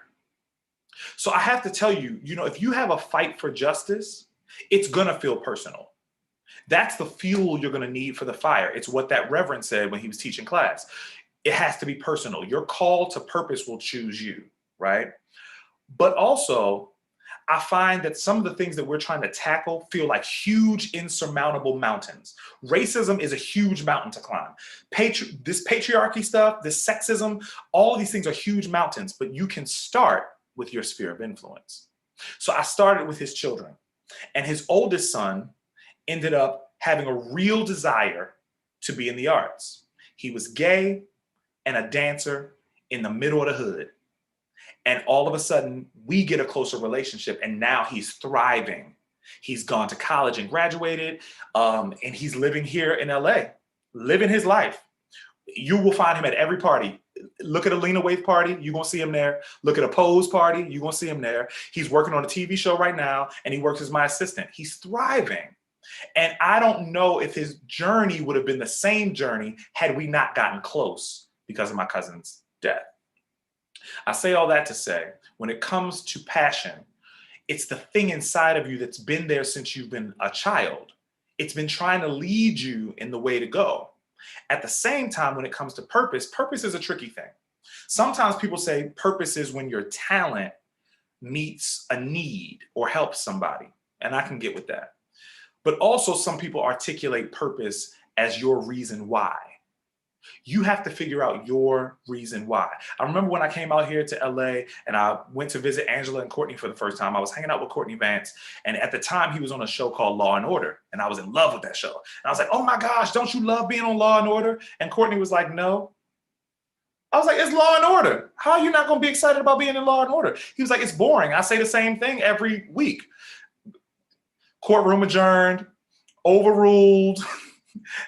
Speaker 5: So I have to tell you, if you have a fight for justice, it's going to feel personal. That's the fuel you're going to need for the fire. It's what that reverend said when he was teaching class. It has to be personal. Your call to purpose will choose you, right? But also, I find that some of the things that we're trying to tackle feel like huge, insurmountable mountains. Racism is a huge mountain to climb. This patriarchy stuff, this sexism, all of these things are huge mountains, but you can start with your sphere of influence. So I started with his children, and his oldest son ended up having a real desire to be in the arts. He was gay and a dancer in the middle of the hood. And all of a sudden, we get a closer relationship, and now he's thriving. He's gone to college and graduated, and he's living here in LA, living his life. You will find him at every party. Look at a Lena Waithe party, you're gonna see him there. Look at a Pose party, you're gonna see him there. He's working on a TV show right now, and he works as my assistant. He's thriving. And I don't know if his journey would have been the same journey had we not gotten close because of my cousin's death. I say all that to say, when it comes to passion, it's the thing inside of you that's been there since you've been a child. It's been trying to lead you in the way to go. At the same time, when it comes to purpose, purpose is a tricky thing. Sometimes people say purpose is when your talent meets a need or helps somebody, and I can get with that. But also some people articulate purpose as your reason why. You have to figure out your reason why. I remember when I came out here to LA and I went to visit Angela and Courtney for the first time. I was hanging out with Courtney Vance, and at the time he was on a show called Law and Order, and I was in love with that show. And I was like, oh my gosh, don't you love being on Law and Order? And Courtney was like, no, I was like, it's Law and Order. How are you not going to be excited about being in Law and Order? He was like, it's boring. I say the same thing every week. Courtroom adjourned, overruled,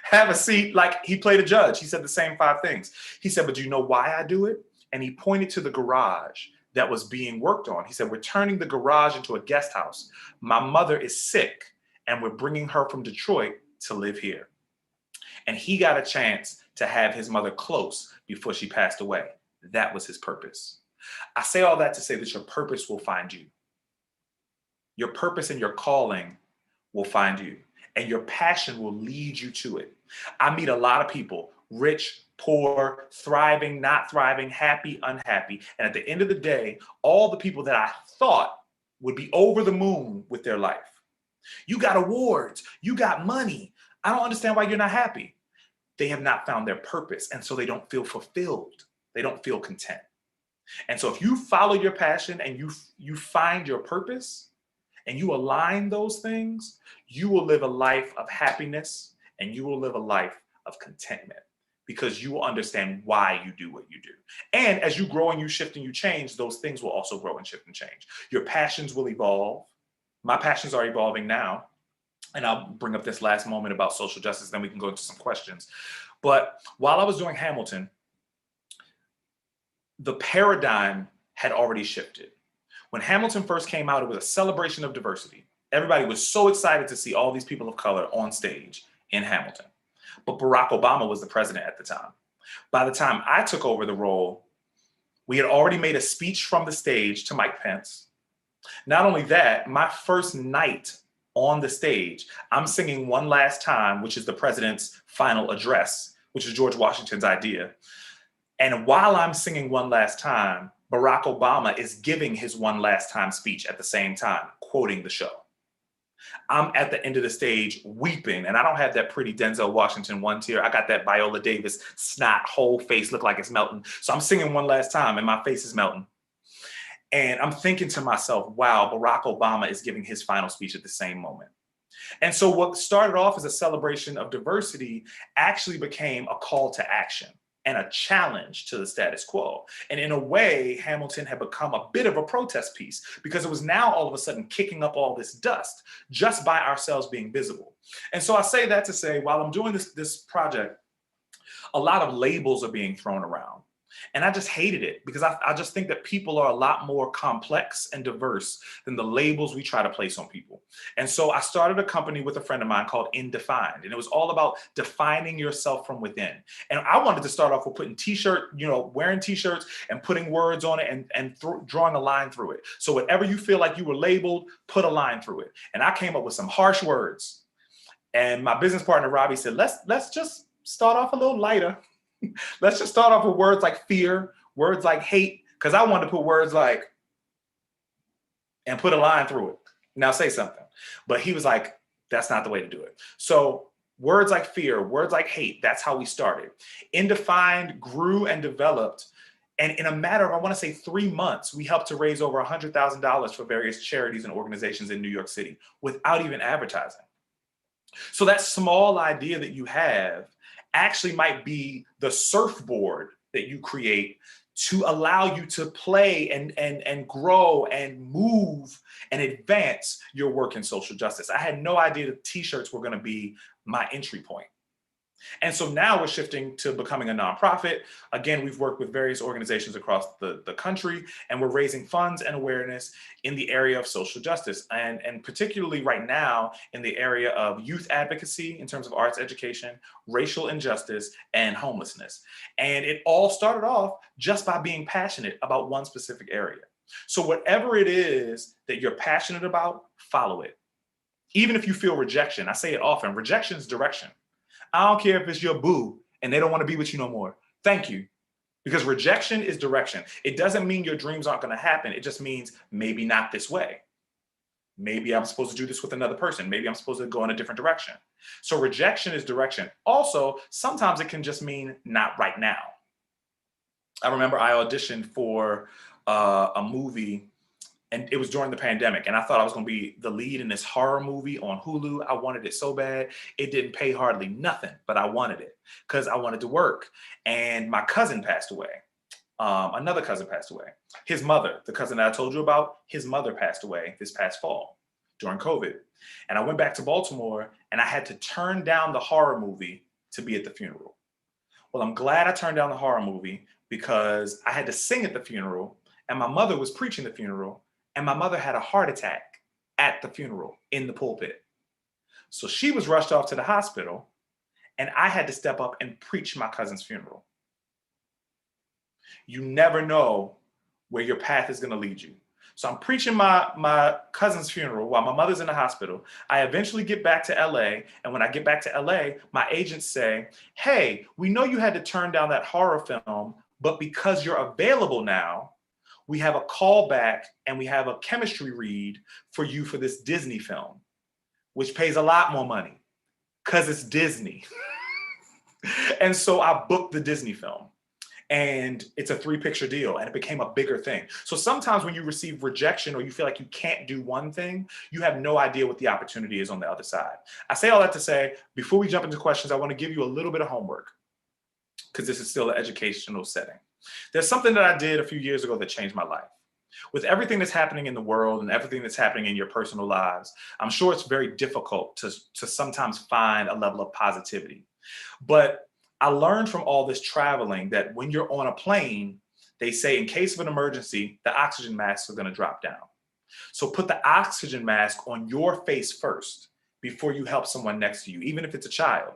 Speaker 5: have a seat. Like, he played a judge. He said the same 5 things. He said, but do you know why I do it? And he pointed to the garage that was being worked on. He said, we're turning the garage into a guest house. My mother is sick and we're bringing her from Detroit to live here. And he got a chance to have his mother close before she passed away. That was his purpose. I say all that to say that your purpose will find you. Your purpose and your calling will find you, and your passion will lead you to it. I meet a lot of people, rich, poor, thriving, not thriving, happy, unhappy. And at the end of the day, all the people that I thought would be over the moon with their life. You got awards, you got money. I don't understand why you're not happy. They have not found their purpose, and so they don't feel fulfilled. They don't feel content. And so if you follow your passion and you find your purpose and you align those things, you will live a life of happiness and you will live a life of contentment, because you will understand why you do what you do. And as you grow and you shift and you change, those things will also grow and shift and change. Your passions will evolve. My passions are evolving now. And I'll bring up this last moment about social justice, then we can go into some questions. But while I was doing Hamilton, the paradigm had already shifted. When Hamilton first came out, it was a celebration of diversity. Everybody was so excited to see all these people of color on stage in Hamilton. But Barack Obama was the president at the time. By the time I took over the role, we had already made a speech from the stage to Mike Pence. Not only that, my first night on the stage, I'm singing One Last Time, which is the president's final address, which is George Washington's idea. And while I'm singing One Last Time, Barack Obama is giving his One Last Time speech at the same time, quoting the show. I'm at the end of the stage weeping, and I don't have that pretty Denzel Washington one tear. I got that Viola Davis snot, whole face look like it's melting. So I'm singing One Last Time and my face is melting. And I'm thinking to myself, wow, Barack Obama is giving his final speech at the same moment. And so what started off as a celebration of diversity actually became a call to action and a challenge to the status quo. And in a way, Hamilton had become a bit of a protest piece, because it was now all of a sudden kicking up all this dust just by ourselves being visible. And so I say that to say, while I'm doing this project, a lot of labels are being thrown around. And I just hated it, because I just think that people are a lot more complex and diverse than the labels we try to place on people. And so I started a company with a friend of mine called Indefined, and it was all about defining yourself from within. And I wanted to start off with putting wearing t-shirts and putting words on it and drawing a line through it. So whatever you feel like you were labeled, put a line through it. And I came up with some harsh words. And my business partner, Robbie, said, let's just start off a little lighter. Let's just start off with words like fear, words like hate, because I wanted to put words like, and put a line through it. Now say something. But he was like, that's not the way to do it. So words like fear, words like hate, that's how we started. Indefined grew and developed. And in a matter of, I want to say 3 months, we helped to raise over $100,000 for various charities and organizations in New York City without even advertising. So that small idea that you have actually might be the surfboard that you create to allow you to play and grow and move and advance your work in social justice. I had no idea that t-shirts were going to be my entry point. And so now we're shifting to becoming a nonprofit. Again, we've worked with various organizations across the country, and we're raising funds and awareness in the area of social justice, and particularly right now in the area of youth advocacy in terms of arts education, racial injustice, and homelessness. And it all started off just by being passionate about one specific area. So whatever it is that you're passionate about, follow it. Even if you feel rejection, I say it often, rejection is direction. I don't care if it's your boo and they don't want to be with you no more. Thank you. Because rejection is direction. It doesn't mean your dreams aren't going to happen. It just means maybe not this way. Maybe I'm supposed to do this with another person. Maybe I'm supposed to go in a different direction. So rejection is direction. Also, sometimes it can just mean not right now. I remember I auditioned for a movie, and it was during the pandemic, and I thought I was going to be the lead in this horror movie on Hulu. I wanted it so bad. It didn't pay hardly nothing, but I wanted it because I wanted to work. And my cousin passed away. Another cousin passed away. His mother, the cousin that I told you about, his mother passed away this past fall during COVID. And I went back to Baltimore and I had to turn down the horror movie to be at the funeral. Well, I'm glad I turned down the horror movie because I had to sing at the funeral and my mother was preaching the funeral and my mother had a heart attack at the funeral in the pulpit. So she was rushed off to the hospital and I had to step up and preach my cousin's funeral. You never know where your path is going to lead you. So I'm preaching my cousin's funeral while my mother's in the hospital. I eventually get back to LA. And when I get back to LA, my agents say, hey, we know you had to turn down that horror film, but because you're available now, we have a call back and we have a chemistry read for you for this Disney film, which pays a lot more money because it's Disney. And so I booked the Disney film. And it's a 3-picture deal and it became a bigger thing. So sometimes when you receive rejection or you feel like you can't do one thing, you have no idea what the opportunity is on the other side. I say all that to say, before we jump into questions, I want to give you a little bit of homework because this is still an educational setting. There's something that I did a few years ago that changed my life. With everything that's happening in the world and everything that's happening in your personal lives, I'm sure it's very difficult to sometimes find a level of positivity. But I learned from all this traveling that when you're on a plane, they say in case of an emergency, the oxygen masks are going to drop down. So put the oxygen mask on your face first before you help someone next to you, even if it's a child.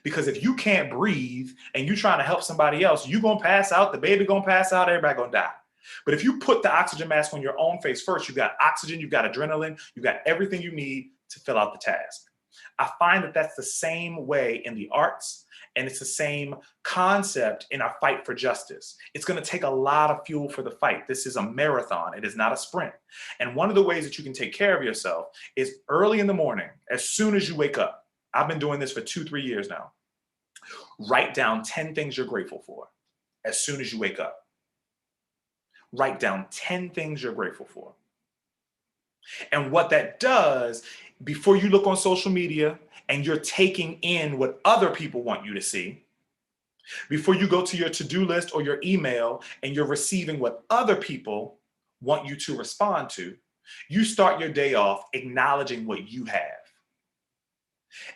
Speaker 5: Because if you can't breathe and you're trying to help somebody else, you're going to pass out, the baby going to pass out, everybody going to die. But if you put the oxygen mask on your own face first, you've got oxygen, you've got adrenaline, you've got everything you need to fill out the task. I find that that's the same way in the arts. And it's the same concept in our fight for justice. It's going to take a lot of fuel for the fight. This is a marathon. It is not a sprint. And one of the ways that you can take care of yourself is early in the morning, as soon as you wake up. I've been doing this for 2-3 years now. Write down 10 things you're grateful for as soon as you wake up. Write down 10 things you're grateful for. And what that does, before you look on social media and you're taking in what other people want you to see, before you go to your to-do list or your email and you're receiving what other people want you to respond to, you start your day off acknowledging what you have.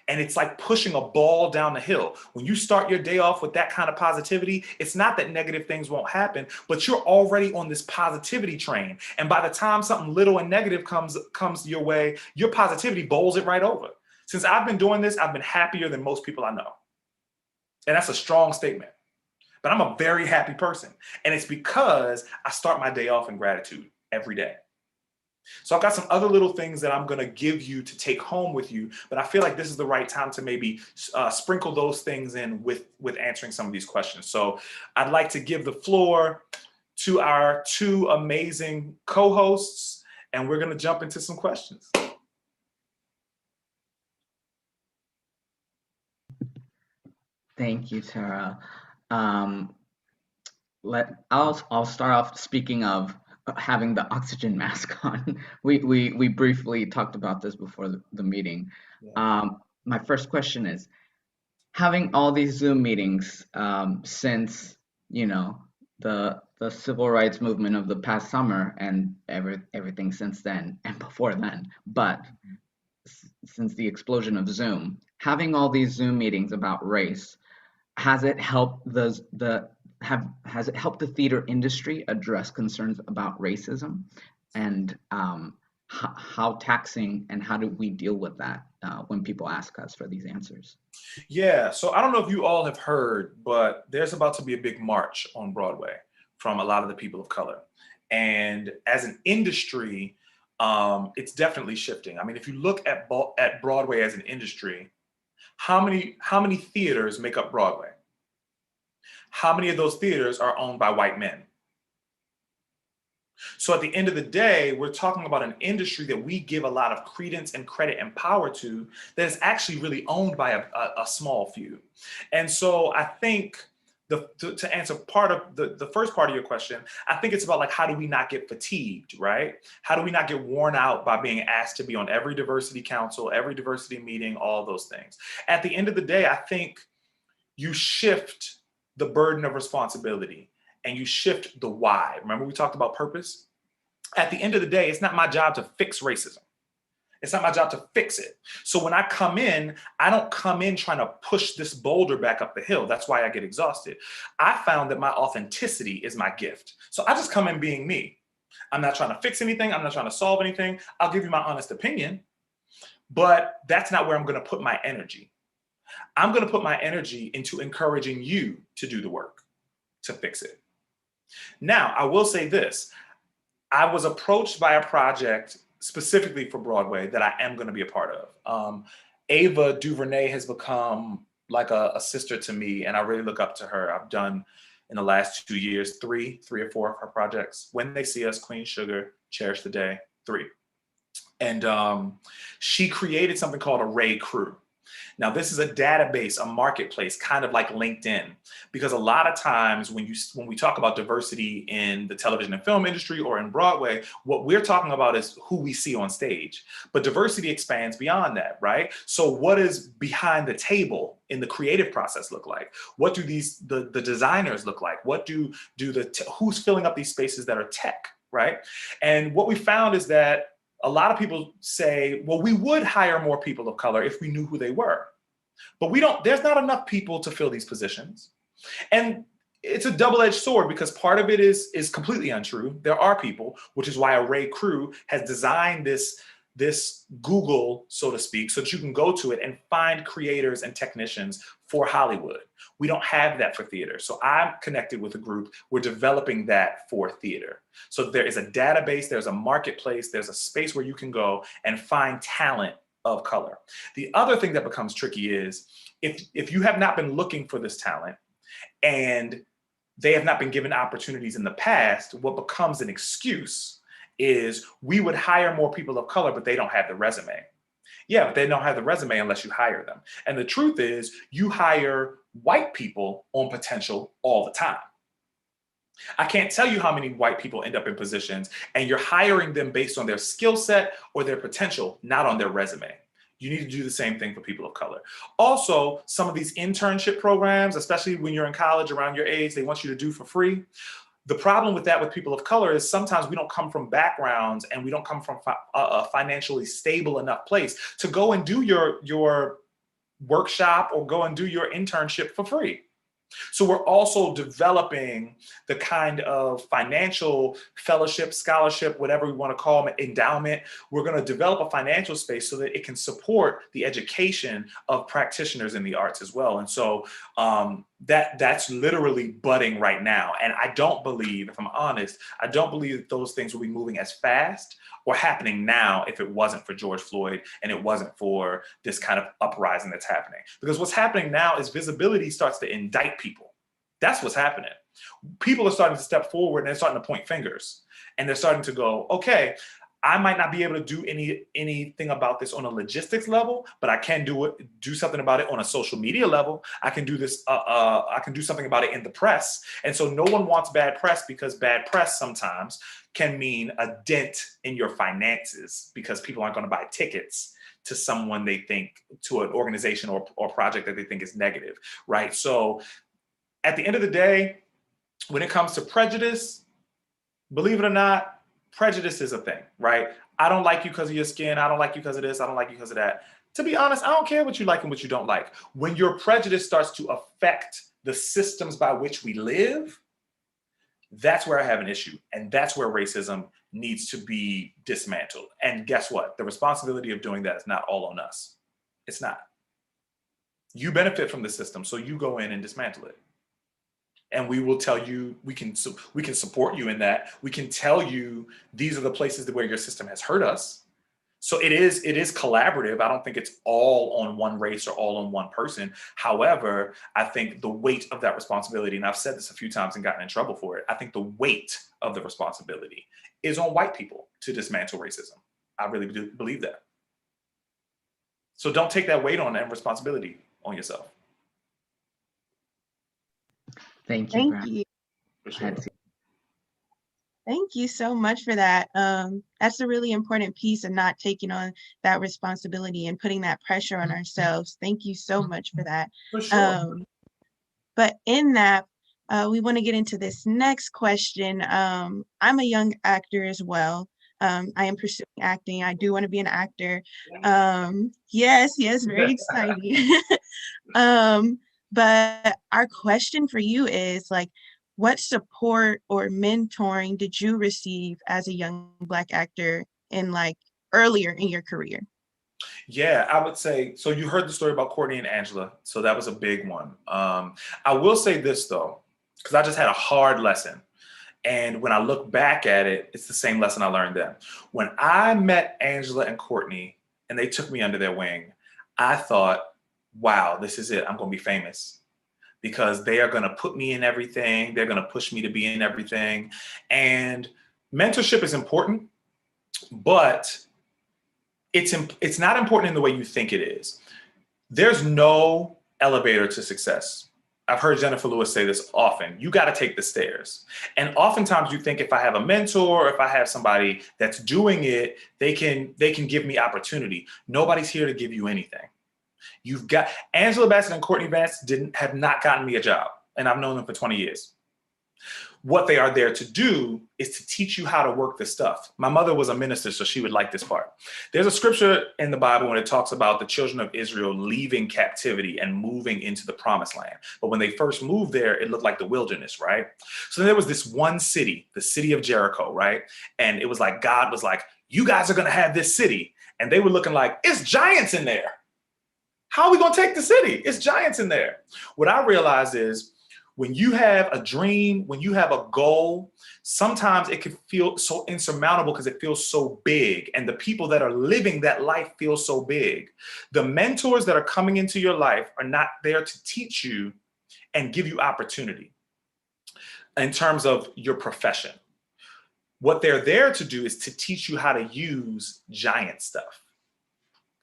Speaker 5: And it's like pushing a ball down the hill. When you start your day off with that kind of positivity, it's not that negative things won't happen, but you're already on this positivity train. And by the time something little and negative comes your way, your positivity bowls it right over. Since I've been doing this, I've been happier than most people I know. And that's a strong statement. But I'm a very happy person. And it's because I start my day off in gratitude every day. So I've got some other little things that I'm going to give you to take home with you, but I feel like this is the right time to maybe sprinkle those things in with answering some of these questions. So I'd like to give the floor to our 2 amazing co-hosts, and we're going to jump into some questions.
Speaker 6: Thank you, Terrell. I'll start off speaking of having the oxygen mask on. We briefly talked about this before the meeting.
Speaker 5: Yeah.
Speaker 6: My first question is, having all these Zoom meetings since the civil rights movement of the past summer and everything since then and before then, but since the explosion of Zoom, having all these Zoom meetings about race, has it helped the theater industry address concerns about racism, and how taxing and how do we deal with that when people ask us for these answers?
Speaker 5: Yeah, so I don't know if you all have heard, but there's about to be a big march on Broadway from a lot of the people of color. And as an industry, it's definitely shifting. I mean, if you look at Broadway as an industry, how many theaters make up Broadway? How many of those theaters are owned by white men? So at the end of the day, we're talking about an industry that we give a lot of credence and credit and power to that is actually really owned by a small few. And so I think to answer part of the first part of your question, I think it's about like, how do we not get fatigued, right? How do we not get worn out by being asked to be on every diversity council, every diversity meeting, all those things? At the end of the day, I think you shift the burden of responsibility and you shift the why. Remember we talked about purpose? At the end of the day, it's not my job to fix racism. It's not my job to fix it. So when I come in, I don't come in trying to push this boulder back up the hill. That's why I get exhausted. I found that my authenticity is my gift. So I just come in being me. I'm not trying to fix anything. I'm not trying to solve anything. I'll give you my honest opinion, but that's not where I'm going to put my energy. I'm going to put my energy into encouraging you to do the work, to fix it. Now, I will say this. I was approached by a project specifically for Broadway that I am going to be a part of. Ava DuVernay has become like a sister to me, and I really look up to her. I've done in the last 2 years, three or four of her projects. When They See Us, Queen Sugar, Cherish the Day, 3. And she created something called Array Crew. Now, this is a database, a marketplace, kind of like LinkedIn, because a lot of times when we talk about diversity in the television and film industry or in Broadway, what we're talking about is who we see on stage. But diversity expands beyond that, right? So what is behind the table in the creative process look like? What do the designers look like? What who's filling up these spaces that are tech, right? And what we found is that a lot of people say, well, we would hire more people of color if we knew who they were. But there's not enough people to fill these positions. And it's a double-edged sword because part of it is completely untrue. There are people, which is why Array Crew has designed this Google, so to speak, so that you can go to it and find creators and technicians for Hollywood. We don't have that for theater. So I'm connected with a group. We're developing that for theater. So there is a database, there's a marketplace, there's a space where you can go and find talent of color. The other thing that becomes tricky is if you have not been looking for this talent and they have not been given opportunities in the past, what becomes an excuse is we would hire more people of color, but they don't have the resume. Yeah, but they don't have the resume unless you hire them. And the truth is you hire white people on potential all the time. I can't tell you how many white people end up in positions and you're hiring them based on their skill set or their potential, not on their resume. You need to do the same thing for people of color. Also, some of these internship programs, especially when you're in college around your age, they want you to do for free. The problem with that with people of color is sometimes we don't come from backgrounds and we don't come from a financially stable enough place to go and do your workshop or go and do your internship for free. So we're also developing the kind of financial fellowship, scholarship, whatever we want to call them, endowment. We're going to develop a financial space so that it can support the education of practitioners in the arts as well. And so that's literally budding right now. And I don't believe, if I'm honest, I don't believe that those things will be moving as fast or happening now if it wasn't for George Floyd and it wasn't for this kind of uprising that's happening. Because what's happening now is visibility starts to indict people. That's what's happening. People are starting to step forward and they're starting to point fingers. And they're starting to go, okay, I might not be able to do anything about this on a logistics level, but I can do something about it on a social media level. I can do this. I can do something about it in the press. And so no one wants bad press because bad press sometimes can mean a dent in your finances because people aren't going to buy tickets to someone they think, to an organization or project that they think is negative, right? So at the end of the day, when it comes to prejudice, believe it or not, prejudice is a thing, right? I don't like you because of your skin. I don't like you because of this. I don't like you because of that. To be honest, I don't care what you like and what you don't like. When your prejudice starts to affect the systems by which we live, that's where I have an issue. And that's where racism needs to be dismantled. And guess what? The responsibility of doing that is not all on us. It's not. You benefit from the system, so you go in and dismantle it. And we will tell you, we can support you in that. We can tell you these are the places where your system has hurt us. So it is collaborative. I don't think it's all on one race or all on one person. However, I think the weight of that responsibility, and I've said this a few times and gotten in trouble for it, I think the weight of the responsibility is on white people to dismantle racism. I really do believe that. So don't take that weight on and responsibility on yourself.
Speaker 6: Thank you, Bryan.
Speaker 7: Thank you.
Speaker 5: For sure.
Speaker 7: Thank you so much for that. That's a really important piece of not taking on that responsibility and putting that pressure on ourselves. Thank you so much for that.
Speaker 5: For sure.
Speaker 7: But in that, We want to get into this next question. I'm a young actor as well. I am pursuing acting. I do want to be an actor. Yes, very exciting. But our question for you is like, what support or mentoring did you receive as a young Black actor in like earlier in your career?
Speaker 5: Yeah, I would say, so you heard the story about Courtney and Angela, so that was a big one. I will say this though, because I just had a hard lesson. And when I look back at it, it's the same lesson I learned then. When I met Angela and Courtney and they took me under their wing, I thought, wow, this is it. I'm going to be famous because they are going to put me in everything. They're going to push me to be in everything. And mentorship is important, but it's not important in the way you think it is. There's no elevator to success. I've heard Jennifer Lewis say this often. You got to take the stairs. And oftentimes you think if I have a mentor, if I have somebody that's doing it, they can give me opportunity. Nobody's here to give you anything. You've got Angela Bassett and Courtney Vance have not gotten me a job, and I've known them for 20 years. What they are there to do is to teach you how to work this stuff. My mother was a minister, so she would like this part. There's a scripture in the Bible when it talks about the children of Israel leaving captivity and moving into the promised land. But when they first moved there, it looked like the wilderness, right? So there was this one city, the city of Jericho, right? And it was like, God was like, you guys are going to have this city. And they were looking like, it's giants in there. How are we going to take the city? It's giants in there. What I realized is, when you have a dream, when you have a goal, sometimes it can feel so insurmountable because it feels so big. And the people that are living that life feel so big. The mentors that are coming into your life are not there to teach you and give you opportunity in terms of your profession. What they're there to do is to teach you how to use giant stuff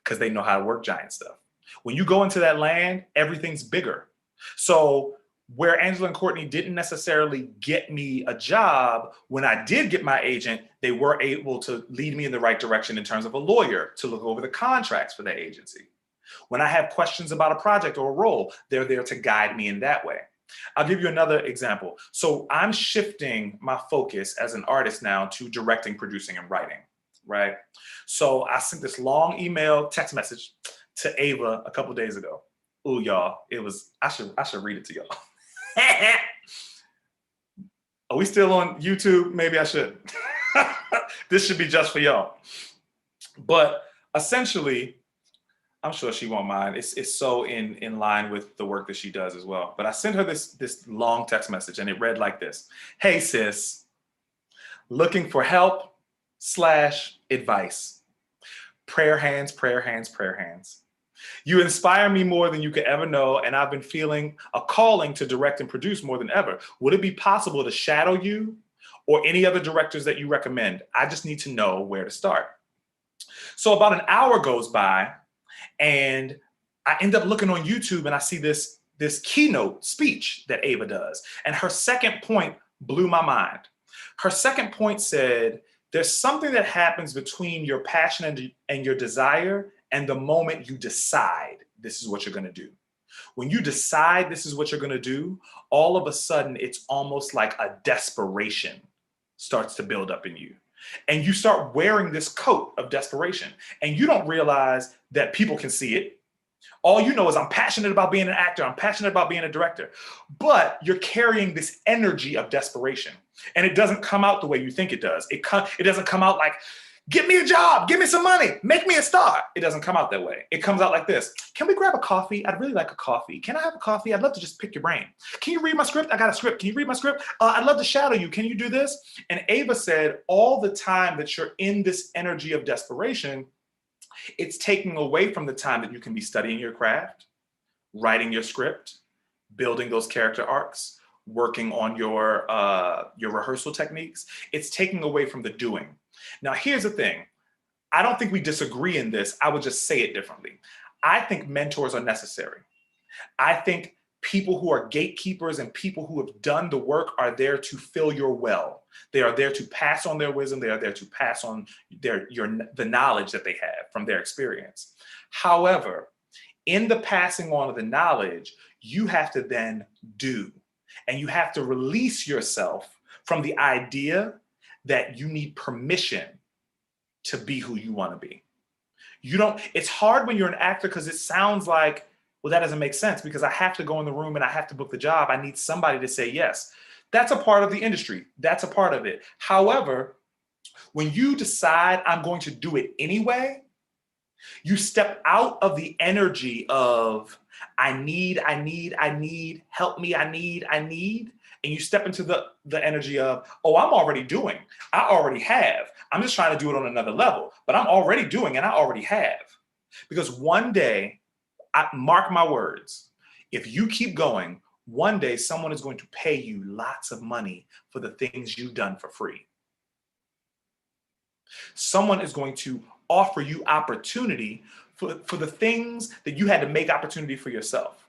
Speaker 5: because they know how to work giant stuff. When you go into that land, everything's bigger. So where Angela and Courtney didn't necessarily get me a job, when I did get my agent, they were able to lead me in the right direction in terms of a lawyer to look over the contracts for the agency. When I have questions about a project or a role, they're there to guide me in that way. I'll give you another example. So I'm shifting my focus as an artist now to directing, producing, and writing, right? So I sent this long email, text message to Ava a couple of days ago. Ooh, y'all, I should read it to y'all. Are we still on YouTube? Maybe I should. This should be just for y'all. But essentially, I'm sure she won't mind. It's so in line with the work that she does as well. But I sent her this long text message and it read like this. Hey sis, looking for help / advice. Prayer hands, prayer hands, prayer hands. You inspire me more than you could ever know, and I've been feeling a calling to direct and produce more than ever. Would it be possible to shadow you or any other directors that you recommend? I just need to know where to start. So about an hour goes by, and I end up looking on YouTube, and I see this keynote speech that Ava does. And her second point blew my mind. Her second point said, there's something that happens between your passion and your desire and the moment you decide this is what you're going to do. When you decide this is what you're going to do, all of a sudden, it's almost like a desperation starts to build up in you. And you start wearing this coat of desperation. And you don't realize that people can see it. All you know is I'm passionate about being an actor. I'm passionate about being a director. But you're carrying this energy of desperation. And it doesn't come out the way you think it does. It doesn't come out like, get me a job, give me some money, make me a star. It doesn't come out that way. It comes out like this. Can we grab a coffee? I'd really like a coffee. Can I have a coffee? I'd love to just pick your brain. Can you read my script? I got a script. Can you read my script? I'd love to shadow you. Can you do this? And Ava said, all the time that you're in this energy of desperation, it's taking away from the time that you can be studying your craft, writing your script, building those character arcs, working on your rehearsal techniques. It's taking away from the doing. Now, here's the thing. I don't think we disagree in this. I would just say it differently. I think mentors are necessary. I think people who are gatekeepers and people who have done the work are there to fill your well. They are there to pass on their wisdom. They are there to pass on the knowledge that they have from their experience. However, in the passing on of the knowledge, you have to then do. And you have to release yourself from the idea that you need permission to be who you want to be. It's hard when you're an actor because it sounds like, well, that doesn't make sense because I have to go in the room and I have to book the job. I need somebody to say yes. That's a part of the industry. That's a part of it. However, when you decide I'm going to do it anyway, you step out of the energy of I need, help me, I need, and you step into the energy of, oh, I'm already doing. I already have. I'm just trying to do it on another level, but I'm already doing and I already have. Because one day, mark my words, if you keep going, one day someone is going to pay you lots of money for the things you've done for free. Someone is going to offer you opportunity for the things that you had to make opportunity for yourself.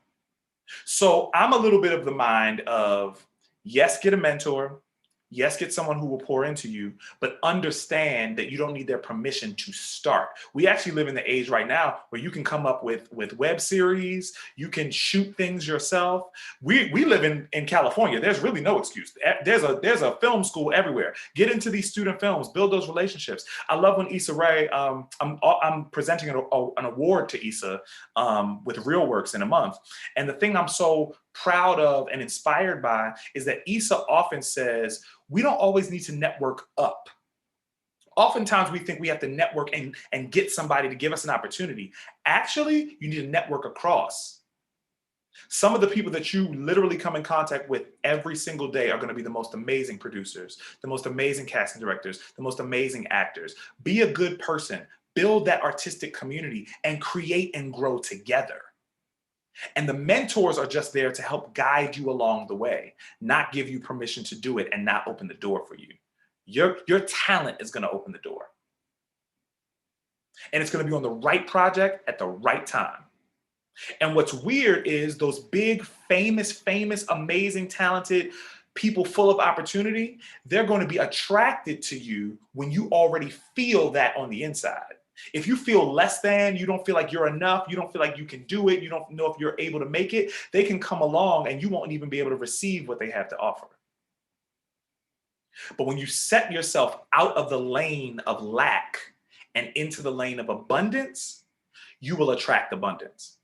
Speaker 5: So I'm a little bit of the mind of, yes, get a mentor. Yes, get someone who will pour into you, but understand that you don't need their permission to start. We actually live in the age right now where you can come up with web series, you can shoot things yourself. We live in California. There's really no excuse. There's a film school everywhere. Get into these student films, build those relationships. I love when Issa Rae, I'm presenting an award to Issa with RealWorks in a month. And the thing I'm so proud of and inspired by is that Issa often says, we don't always need to network up. Oftentimes we think we have to network and get somebody to give us an opportunity. Actually, you need to network across. Some of the people that you literally come in contact with every single day are going to be the most amazing producers, the most amazing casting directors, the most amazing actors. Be a good person, build that artistic community, and create and grow together. And the mentors are just there to help guide you along the way, not give you permission to do it and not open the door for you. Your talent is going to open the door. And it's going to be on the right project at the right time. And what's weird is those big, famous, amazing, talented people full of opportunity, they're going to be attracted to you when you already feel that on the inside. If you feel less than, you don't feel like you're enough, you don't feel like you can do it, you don't know if you're able to make it, they can come along and you won't even be able to receive what they have to offer. But when you set yourself out of the lane of lack and into the lane of abundance, you will attract abundance.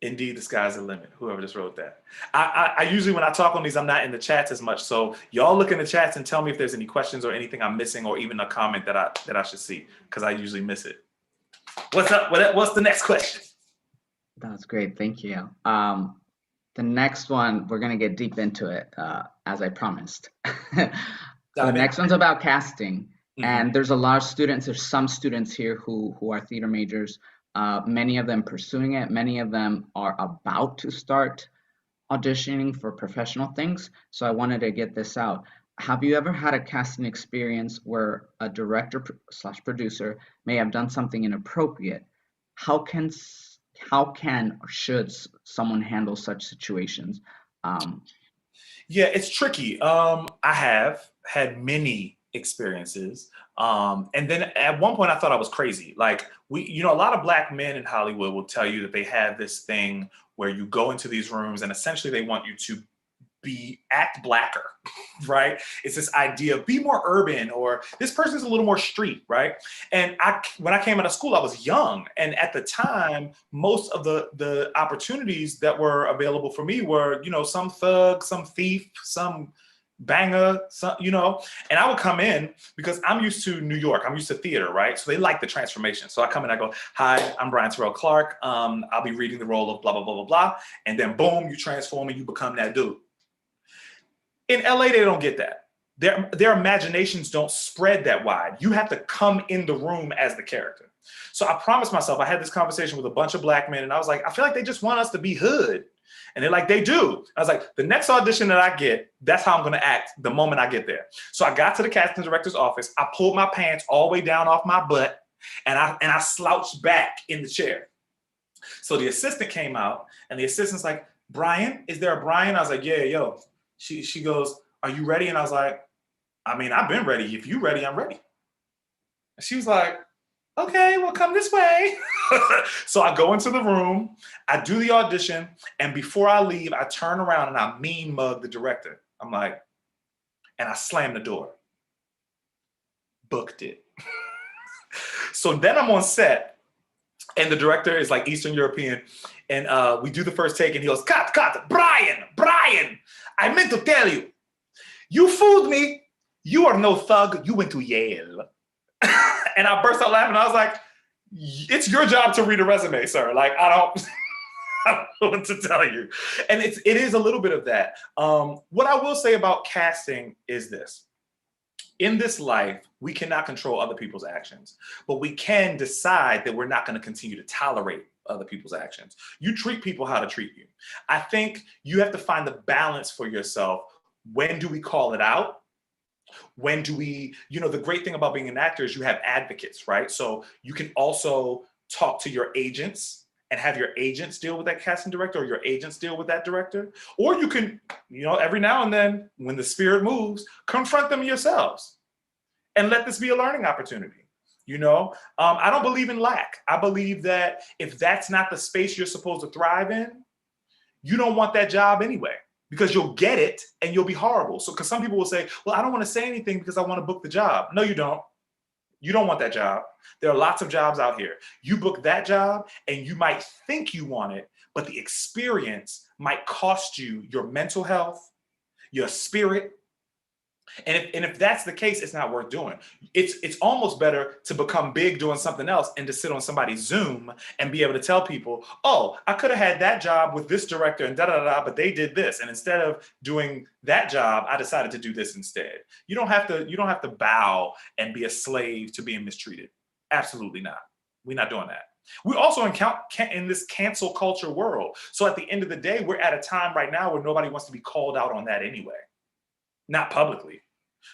Speaker 5: Indeed, the sky's the limit. Whoever just wrote that. I usually, when I talk on these, I'm not in the chats as much. So y'all look in the chats and tell me if there's any questions or anything I'm missing, or even a comment that I should see, because I usually miss it. What's up? What's the next question?
Speaker 6: That's great. Thank you. The next one, we're going to get deep into it, as I promised. The next one's about casting. Mm-hmm. And there's a lot of students, there's some students here who are theater majors. Many of them pursuing it. Many of them are about to start auditioning for professional things. So I wanted to get this out. Have you ever had a casting experience where a director / producer may have done something inappropriate? How can or should someone handle such situations?
Speaker 5: Yeah, it's tricky. I have had many experiences. And then at one point I thought I was crazy. Like a lot of Black men in Hollywood will tell you that they have this thing where you go into these rooms and essentially they want you to act Blacker, right? It's this idea of be more urban, or this person's a little more street, right? And when I came out of school, I was young. And at the time, most of the opportunities that were available for me were, some thug, some thief, some banger, and I would come in because I'm used to New York. I'm used to theater, right? So they like the transformation. So I come in, I go, hi, I'm Bryan Terrell Clark. I'll be reading the role of blah, blah, blah, blah, blah. And then boom, you transform and you become that dude. In LA, they don't get that. Their imaginations don't spread that wide. You have to come in the room as the character. So I promised myself, I had this conversation with a bunch of Black men and I was like, I feel like they just want us to be hood. And they're like, they do. I was like, the next audition that I get, that's how I'm going to act the moment I get there. So I got to the casting director's office. I pulled my pants all the way down off my butt and I slouched back in the chair. So the assistant came out and the assistant's like, Bryan, is there a Bryan? I was like, yeah, yo. She goes, are you ready? And I was like, I mean, I've been ready. If you're ready, I'm ready. And she was like, okay, well, come this way. So I go into the room, I do the audition, and before I leave, I turn around and I mean mug the director. I'm like, and I slam the door. Booked it. So then I'm on set, and the director is like Eastern European, and we do the first take, and he goes, cut, Bryan, I meant to tell you, you fooled me. You are no thug. You went to Yale. And I burst out laughing. I was like, it's your job to read a resume, sir. Like, I don't know what to tell you. And it is a little bit of that. What I will say about casting is this. In this life, we cannot control other people's actions, but we can decide that we're not going to continue to tolerate other people's actions. You treat people how to treat you. I think you have to find the balance for yourself. When do we call it out? When do we, the great thing about being an actor is you have advocates, right? So you can also talk to your agents and have your agents deal with that casting director, or your agents deal with that director. Or you can, every now and then, when the spirit moves, confront them yourselves and let this be a learning opportunity. I don't believe in lack. I believe that if that's not the space you're supposed to thrive in, you don't want that job anyway, because you'll get it and you'll be horrible. So, because some people will say, well, I don't want to say anything because I want to book the job. No, you don't. You don't want that job. There are lots of jobs out here. You book that job and you might think you want it, but the experience might cost you your mental health, your spirit. And if that's the case, it's not worth doing. It's almost better to become big doing something else and to sit on somebody's Zoom and be able to tell people, oh, I could have had that job with this director and but they did this. And instead of doing that job, I decided to do this instead. You don't have to bow and be a slave to being mistreated. Absolutely not. We're not doing that. We're also in this cancel culture world. So at the end of the day, we're at a time right now where nobody wants to be called out on that anyway. Not publicly.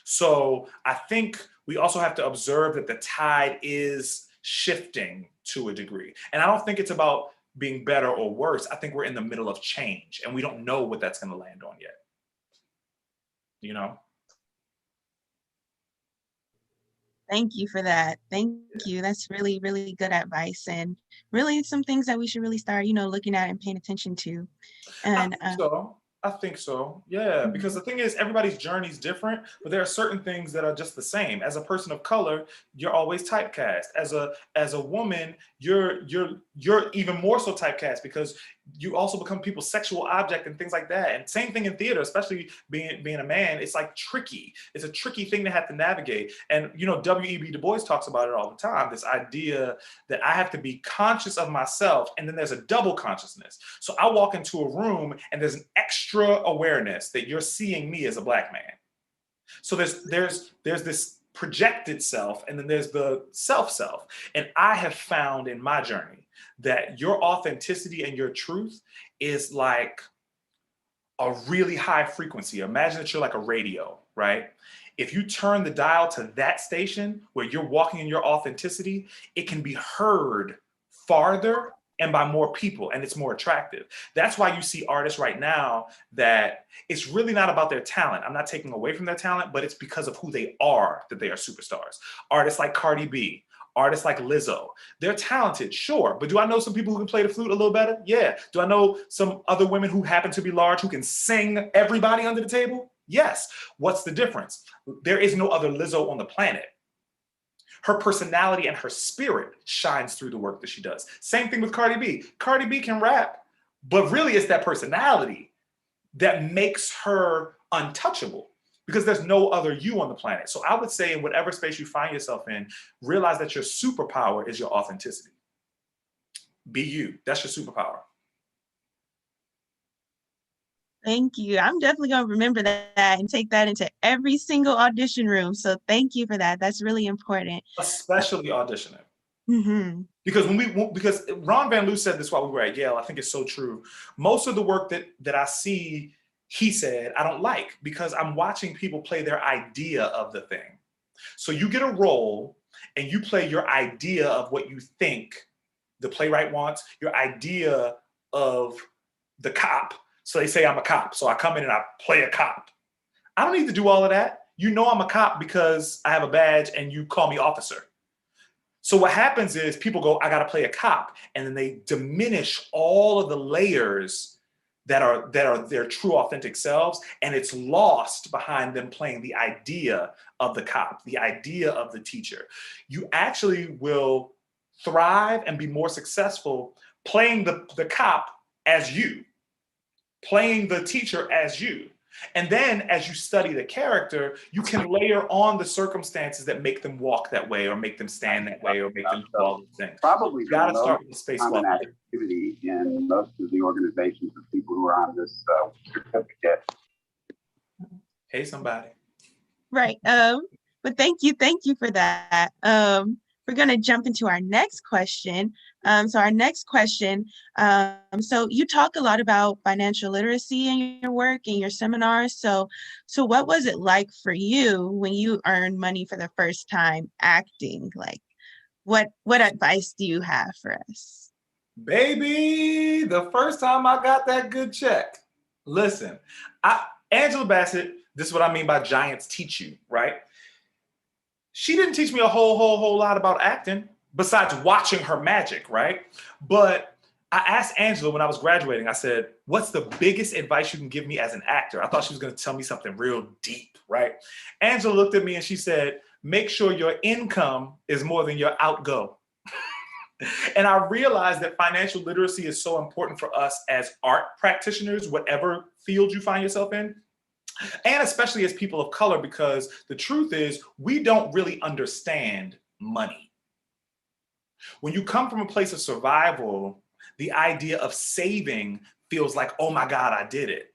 Speaker 5: So I think we also have to observe that the tide is shifting to a degree. And I don't think it's about being better or worse. I think we're in the middle of change and we don't know what that's going to land on yet.
Speaker 7: Thank you for that. Thank you. That's really, really good advice, and really some things that we should really start, looking at and paying attention to. And
Speaker 5: I think so. Yeah, because the thing is, everybody's journey is different, but there are certain things that are just the same. As a person of color, you're always typecast. As a woman, you're even more so typecast because you also become people's sexual object and things like that. And same thing in theater, especially being a man. It's like tricky. It's a tricky thing to have to navigate. And W.E.B. Du Bois talks about it all the time. This idea that I have to be conscious of myself, and then there's a double consciousness. So I walk into a room and there's an extra awareness that you're seeing me as a Black man. So there's this projected self, and then there's the self. And I have found in my journey that your authenticity and your truth is like a really high frequency. Imagine that you're like a radio, right? If you turn the dial to that station where you're walking in your authenticity, it can be heard farther and by more people, and it's more attractive. That's why you see artists right now that it's really not about their talent. I'm not taking away from their talent, but it's because of who they are that they are superstars. Artists like Cardi B, artists like Lizzo, they're talented, sure, but do I know some people who can play the flute a little better? Yeah. Do I know some other women who happen to be large who can sing everybody under the table? Yes. What's the difference? There is no other Lizzo on the planet. Her personality and her spirit shines through the work that she does. Same thing with Cardi B. Cardi B can rap, but really it's that personality that makes her untouchable because there's no other you on the planet. So I would say in whatever space you find yourself in, realize that your superpower is your authenticity. Be you. That's your superpower.
Speaker 7: thank you. I'm definitely going to remember that and take that into every single audition room. So thank you for that. That's really important.
Speaker 5: Especially auditioning.
Speaker 7: Mm-hmm.
Speaker 5: Because Ron Van Loo said this while we were at Yale. I think it's so true. Most of the work that I see, he said, I don't like because I'm watching people play their idea of the thing. So you get a role and you play your idea of what you think the playwright wants, your idea of the cop. So they say I'm a cop. So I come in and I play a cop. I don't need to do all of that. I'm a cop because I have a badge and you call me officer. So what happens is people go, I got to play a cop. And then they diminish all of the layers that are their true authentic selves. And it's lost behind them playing the idea of the cop, the idea of the teacher. You actually will thrive and be more successful playing the cop as you, playing the teacher as you. And then as you study the character, you can layer on the circumstances that make them walk that way or make them stand that way or make them do all these things.
Speaker 8: Probably
Speaker 5: You got to start with the space
Speaker 8: common
Speaker 5: level.
Speaker 8: activity in most of the organizations of people who are on this certificate.
Speaker 5: Hey, somebody.
Speaker 7: Right. But thank you for that. We're going to jump into our next question. So our next question, so you talk a lot about financial literacy in your work and your seminars. So what was it like for you when you earned money for the first time acting? Like, what advice do you have for us?
Speaker 5: Baby, the first time I got that good check. Listen, Angela Bassett, this is what I mean by giants teach you, right? She didn't teach me a whole lot about acting besides watching her magic, right? But I asked Angela when I was graduating, I said, what's the biggest advice you can give me as an actor? I thought she was going to tell me something real deep, right? Angela looked at me and she said, make sure your income is more than your outgo. And I realized that financial literacy is so important for us as art practitioners, whatever field you find yourself in. And especially as people of color, because the truth is we don't really understand money. When you come from a place of survival, the idea of saving feels like, oh my God, I did it.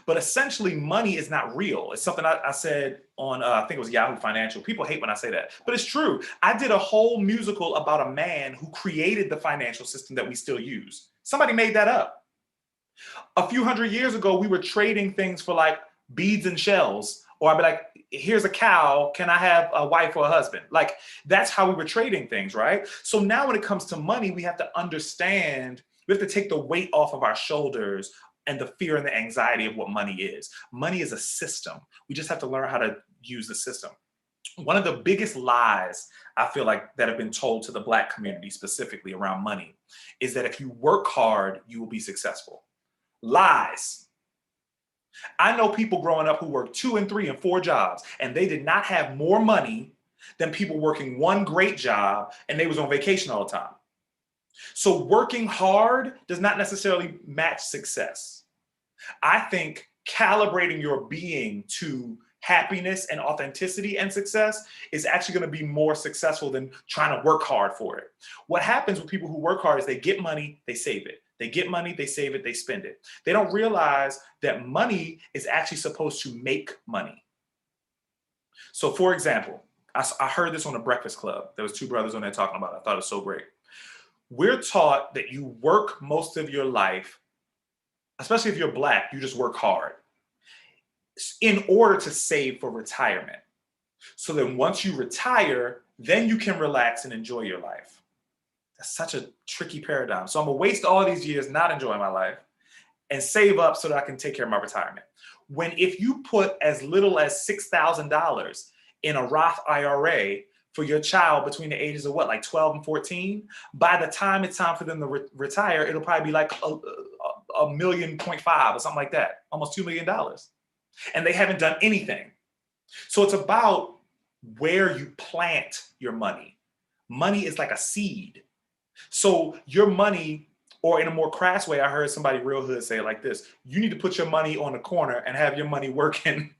Speaker 5: But essentially money is not real. It's something I said on, I think it was Yahoo Financial. People hate when I say that, but it's true. I did a whole musical about a man who created the financial system that we still use. Somebody made that up. A few hundred years ago, we were trading things for like beads and shells, or I'd be like, here's a cow, can I have a wife or a husband? Like, that's how we were trading things, right? So now when it comes to money, we have to understand, we have to take the weight off of our shoulders and the fear and the anxiety of what money is. Money is a system. We just have to learn how to use the system. One of the biggest lies I feel like that have been told to the Black community specifically around money is that if you work hard, you will be successful. Lies. I know people growing up who worked 2 and 3 and 4 jobs, and they did not have more money than people working one great job, and they was on vacation all the time. So working hard does not necessarily match success. I think calibrating your being to happiness and authenticity and success is actually going to be more successful than trying to work hard for it. What happens with people who work hard is they get money, they save it. They get money, they save it, they spend it. They don't realize that money is actually supposed to make money. So for example, I heard this on the Breakfast Club. There was 2 brothers on there talking about it. I thought it was so great. We're taught that you work most of your life, especially if you're Black, you just work hard in order to save for retirement. So then once you retire, then you can relax and enjoy your life. That's such a tricky paradigm. So I'm gonna waste all these years not enjoying my life and save up so that I can take care of my retirement. When if you put as little as $6,000 in a Roth IRA for your child between the ages of what, like 12 and 14, by the time it's time for them to retire, it'll probably be like $1.5 million or something like that, almost $2 million. And they haven't done anything. So it's about where you plant your money. Money is like a seed. So your money, or in a more crass way, I heard somebody real hood say it like this: you need to put your money on the corner and have your money working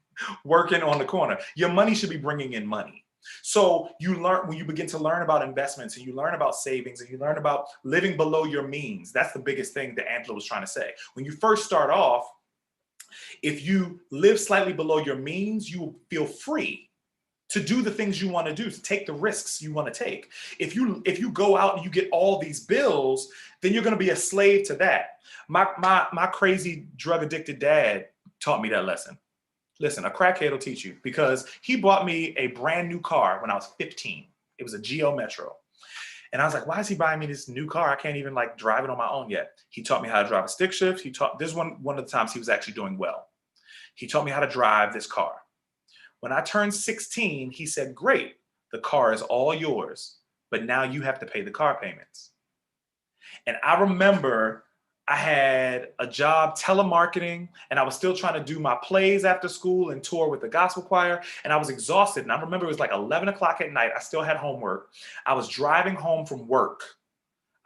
Speaker 5: on the corner. Your money should be bringing in money. So you learn, when you begin to learn about investments and you learn about savings and you learn about living below your means, that's the biggest thing that Angela was trying to say. When you first start off, if you live slightly below your means, you will feel free to do the things you want to do, to take the risks you want to take. If you go out and you get all these bills, then you're going to be a slave to that. My crazy drug addicted dad taught me that lesson. Listen, a crackhead will teach you, because he bought me a brand new car when I was 15. It was a Geo Metro. And I was like, why is he buying me this new car? I can't even like drive it on my own yet. He taught me how to drive a stick shift. This is one of the times he was actually doing well. He taught me how to drive this car. When I turned 16, he said, great, the car is all yours, but now you have to pay the car payments. And I remember I had a job telemarketing, and I was still trying to do my plays after school and tour with the gospel choir, and I was exhausted. And I remember it was like 11 o'clock at night. I still had homework. I was driving home from work.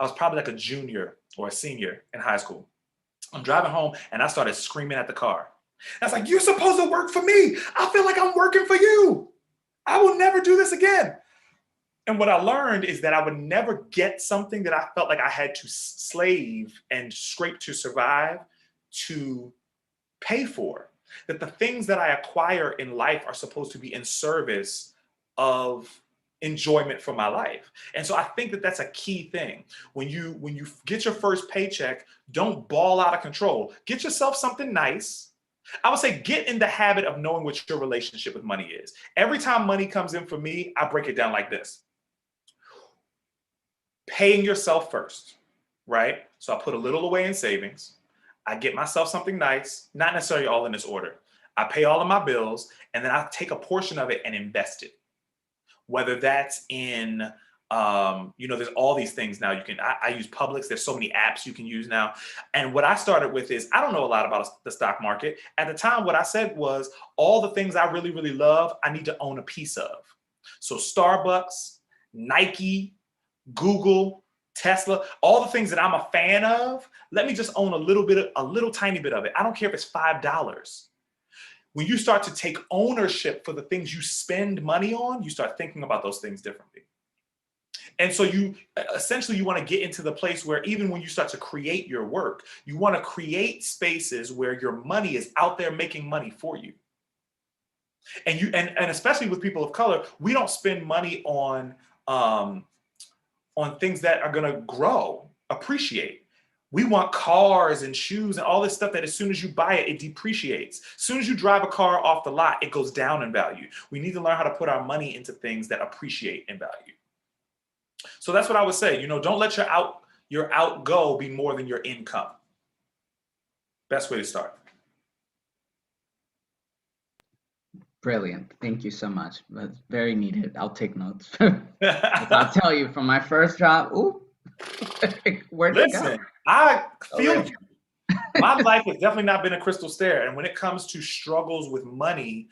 Speaker 5: I was probably like a junior or a senior in high school. I'm driving home, and I started screaming at the car. I was like, "You're supposed to work for me. I feel like I'm working for you. I will never do this again." And what I learned is that I would never get something that I felt like I had to slave and scrape to survive to pay for. That the things that I acquire in life are supposed to be in service of enjoyment for my life. And so I think that that's a key thing. When you get your first paycheck, don't ball out of control. Get yourself something nice. I would say get in the habit of knowing what your relationship with money is. Every time money comes in for me, I break it down like this. Paying yourself first, right? So I put a little away in savings. I get myself something nice, not necessarily all in this order. I pay all of my bills, and then I take a portion of it and invest it. Whether that's in, there's all these things now. I use Publix. There's so many apps you can use now. And what I started with is, I don't know a lot about the stock market. At the time, what I said was, all the things I really, really love, I need to own a piece of. So Starbucks, Nike, Google, Tesla, all the things that I'm a fan of, let me just own a little tiny bit of it. I don't care if it's $5. When you start to take ownership for the things you spend money on, you start thinking about those things differently. And so you want to get into the place where even when you start to create your work, you want to create spaces where your money is out there making money for you. And especially with people of color, we don't spend money on things that are going to grow, appreciate. We want cars and shoes and all this stuff that as soon as you buy it, it depreciates. As soon as you drive a car off the lot, it goes down in value. We need to learn how to put our money into things that appreciate in value. So that's what I would say. Don't let your outgo be more than your income. Best way to start.
Speaker 6: Brilliant. Thank you so much. That's very needed. I'll take notes. I'll tell you, from my first job, where'd it go?
Speaker 5: Listen, I feel you. My life has definitely not been a crystal stair. And when it comes to struggles with money,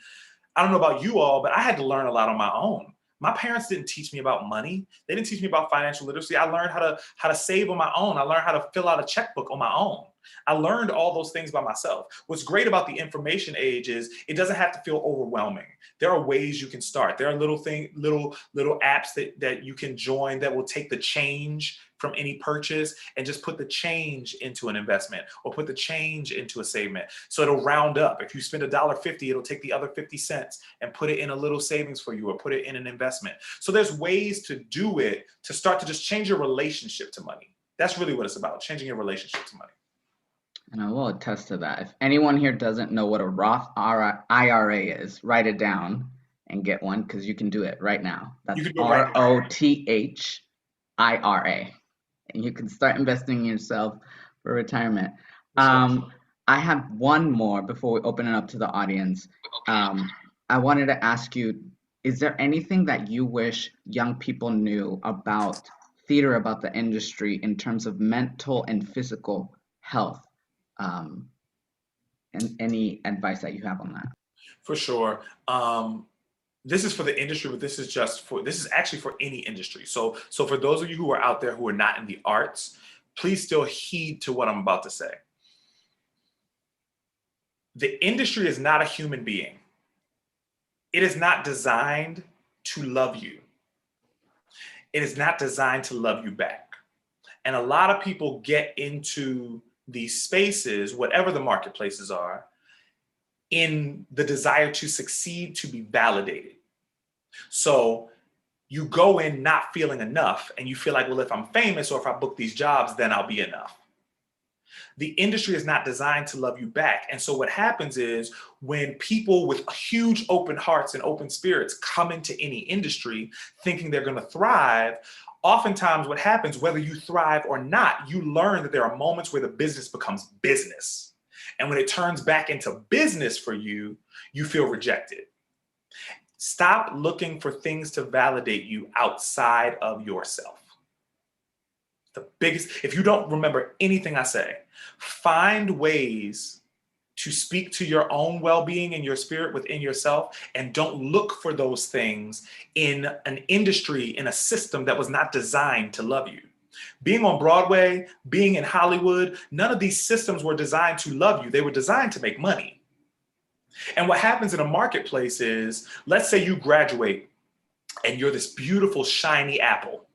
Speaker 5: I don't know about you all, but I had to learn a lot on my own. My parents didn't teach me about money. They didn't teach me about financial literacy. I learned how to save on my own. I learned how to fill out a checkbook on my own. I learned all those things by myself. What's great about the information age is it doesn't have to feel overwhelming. There are ways you can start. There are little apps that you can join that will take the change from any purchase and just put the change into an investment or put the change into a savings. So it'll round up. If you spend $1.50, it'll take the other 50 cents and put it in a little savings for you or put it in an investment. So there's ways to do it to start to just change your relationship to money. That's really what it's about, changing your relationship to money.
Speaker 6: And I will attest to that. If anyone here doesn't know what a Roth IRA is, write it down and get one, because you can do it right now. That's ROTHIRA. And you can start investing in yourself for retirement. I have one more before we open it up to the audience. I wanted to ask you, is there anything that you wish young people knew about theater, about the industry, in terms of mental and physical health? And any advice that you have on that?
Speaker 5: For sure. This is for the industry, but this is actually for any industry. So for those of you who are out there who are not in the arts, please still heed to what I'm about to say. The industry is not a human being. It is not designed to love you. It is not designed to love you back. And a lot of people get into these spaces, whatever the marketplaces are, in the desire to succeed, to be validated. So you go in not feeling enough, and you feel like, well, if I'm famous or if I book these jobs, then I'll be enough. The industry is not designed to love you back. And so what happens is when people with huge open hearts and open spirits come into any industry thinking they're going to thrive, oftentimes what happens, whether you thrive or not, you learn that there are moments where the business becomes business. And when it turns back into business for you, you feel rejected. Stop looking for things to validate you outside of yourself. The biggest, if you don't remember anything I say, find ways to speak to your own well-being and your spirit within yourself, and don't look for those things in an industry, in a system that was not designed to love you. Being on Broadway, being in Hollywood, none of these systems were designed to love you. They were designed to make money. And what happens in a marketplace is, let's say you graduate and you're this beautiful, shiny apple,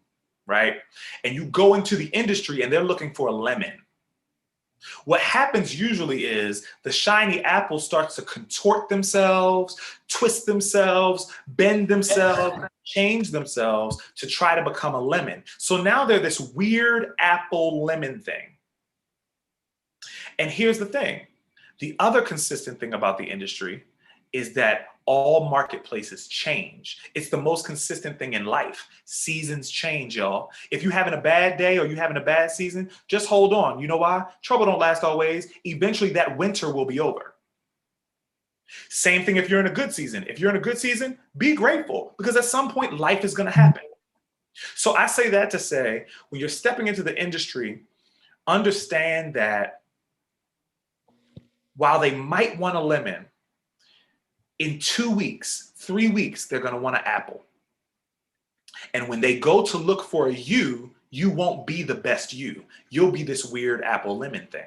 Speaker 5: right? And you go into the industry and they're looking for a lemon. What happens usually is the shiny apple starts to contort themselves, twist themselves, bend themselves, change themselves to try to become a lemon. So now they're this weird apple lemon thing. And here's the thing. The other consistent thing about the industry is that all marketplaces change. It's the most consistent thing in life. Seasons change, y'all. If you're having a bad day or you're having a bad season, just hold on. You know why? Trouble don't last always. Eventually that winter will be over. Same thing if you're in a good season. If you're in a good season, be grateful, because at some point life is going to happen. So I say that to say, when you're stepping into the industry, understand that while they might want a lemon, in 2 weeks, 3 weeks, they're going to want an apple. And when they go to look for a you won't be the best you. You'll be this weird apple lemon thing.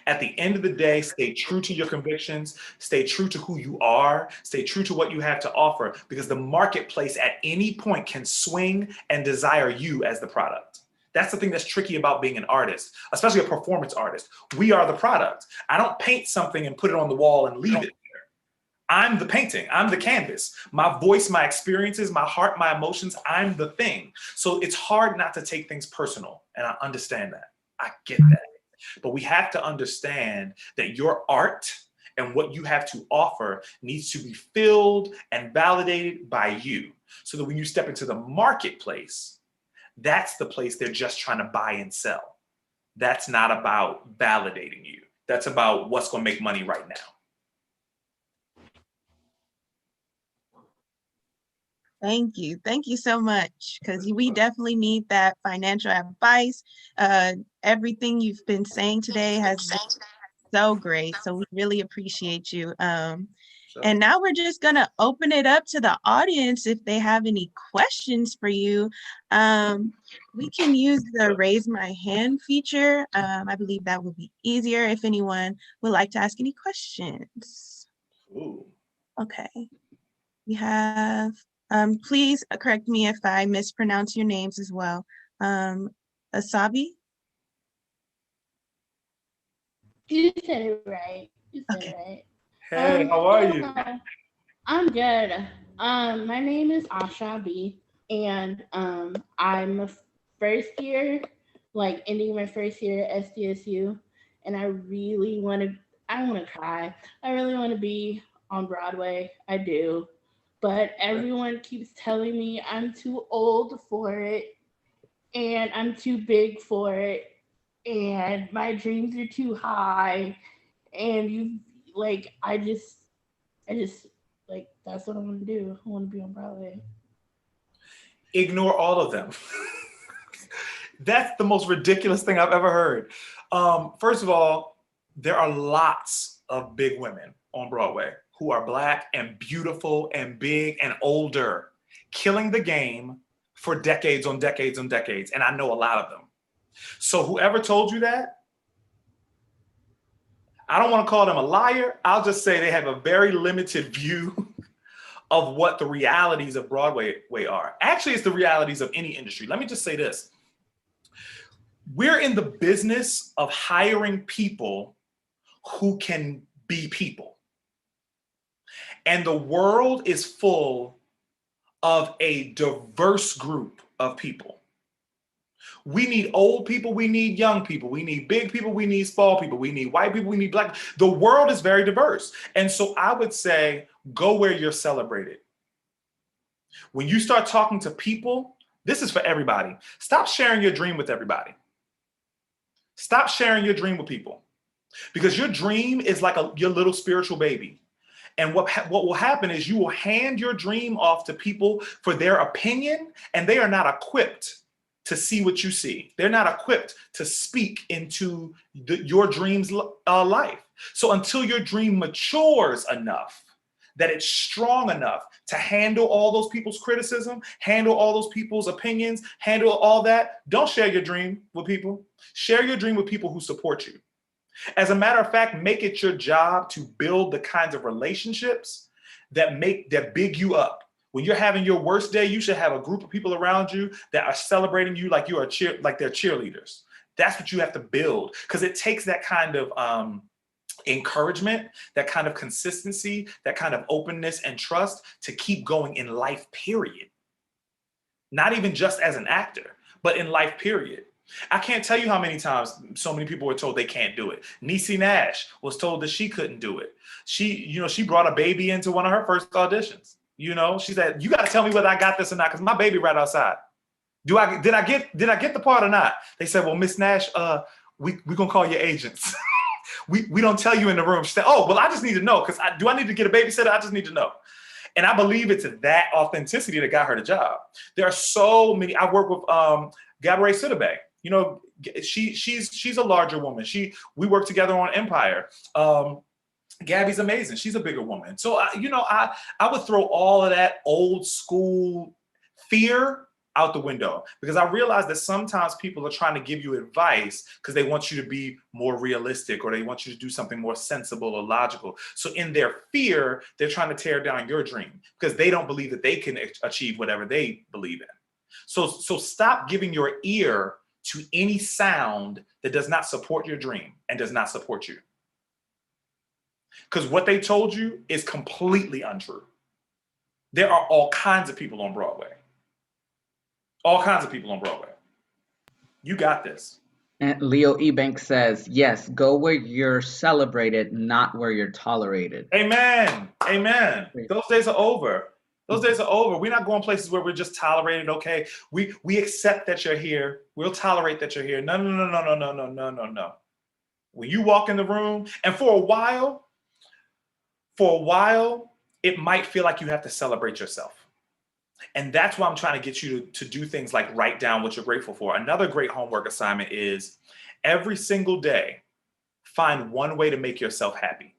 Speaker 5: At the end of the day, stay true to your convictions, stay true to who you are, stay true to what you have to offer, because the marketplace at any point can swing and desire you as the product. That's the thing that's tricky about being an artist, especially a performance artist. We are the product. I don't paint something and put it on the wall and leave it. I'm the painting, I'm the canvas. My voice, my experiences, my heart, my emotions, I'm the thing. So it's hard not to take things personal. And I understand that. I get that. But we have to understand that your art and what you have to offer needs to be filled and validated by you. So that when you step into the marketplace, that's the place they're just trying to buy and sell. That's not about validating you. That's about what's going to make money right now.
Speaker 7: Thank you. Thank you so much, because we definitely need that financial advice. Everything you've been saying today has been so great. So we really appreciate you. And now we're just going to open it up to the audience if they have any questions for you. We can use the raise my hand feature. I believe that would be easier if anyone would like to ask any questions.
Speaker 5: Ooh.
Speaker 7: Okay. We have... please correct me if I mispronounce your names as well. Asabi?
Speaker 9: You said it right. You said it right.
Speaker 5: Hey, how are you?
Speaker 9: I'm good. My name is Ashabi, and I'm a first year, like ending my first year at SDSU, and I really want to cry. I really want to be on Broadway. I do. But everyone keeps telling me I'm too old for it, and I'm too big for it, and my dreams are too high, and I just like, that's what I want to do. I want to be on Broadway.
Speaker 5: Ignore all of them. That's the most ridiculous thing I've ever heard. First of all, there are lots of big women on Broadway who are Black and beautiful and big and older, killing the game for decades on decades on decades. And I know a lot of them. So whoever told you that, I don't want to call them a liar. I'll just say they have a very limited view of what the realities of Broadway are. Actually, it's the realities of any industry. Let me just say this. We're in the business of hiring people who can be people. And the world is full of a diverse group of people. We need old people, we need young people, we need big people, we need small people, we need white people, we need Black. The world is very diverse. And so I would say, go where you're celebrated. When you start talking to people, this is for everybody. Stop sharing your dream with everybody. Stop sharing your dream with people, because your dream is like your little spiritual baby. And what will happen is you will hand your dream off to people for their opinion, and they are not equipped to see what you see. They're not equipped to speak into your dream's life. So until your dream matures enough, that it's strong enough to handle all those people's criticism, handle all those people's opinions, handle all that, don't share your dream with people. Share your dream with people who support you. As a matter of fact, make it your job to build the kinds of relationships that big you up. When you're having your worst day, you should have a group of people around you that are celebrating you like you are like they're cheerleaders. That's what you have to build, because it takes that kind of encouragement, that kind of consistency, that kind of openness and trust to keep going in life, period. Not even just as an actor, but in life, period. I can't tell you how many times so many people were told they can't do it. Niecy Nash was told that she couldn't do it. She brought a baby into one of her first auditions. She said, "You got to tell me whether I got this or not, because my baby right outside. Did I get the part or not?" They said, "Well, Miss Nash, we gonna call your agents. we don't tell you in the room." She said, "Oh, well, I just need to know, because do I need to get a babysitter? I just need to know." And I believe it's that authenticity that got her the job. There are so many. I work with Gabourey Sidibe. She's a larger woman. We work together on Empire. Gabby's amazing. She's a bigger woman. So I would throw all of that old school fear out the window, because I realize that sometimes people are trying to give you advice because they want you to be more realistic, or they want you to do something more sensible or logical. So in their fear, they're trying to tear down your dream because they don't believe that they can achieve whatever they believe in. So stop giving your ear to any sound that does not support your dream and does not support you. Because what they told you is completely untrue. There are all kinds of people on Broadway. All kinds of people on Broadway. You got this.
Speaker 6: And Leo Ebanks says, yes, go where you're celebrated, not where you're tolerated.
Speaker 5: Amen. Amen. Those days are over. Those days are over. We're not going places where we're just tolerated. Okay, we accept that you're here. We'll tolerate that you're here. No. When you walk in the room, and for a while, it might feel like you have to celebrate yourself. And that's why I'm trying to get you to do things like write down what you're grateful for. Another great homework assignment is every single day, find one way to make yourself happy.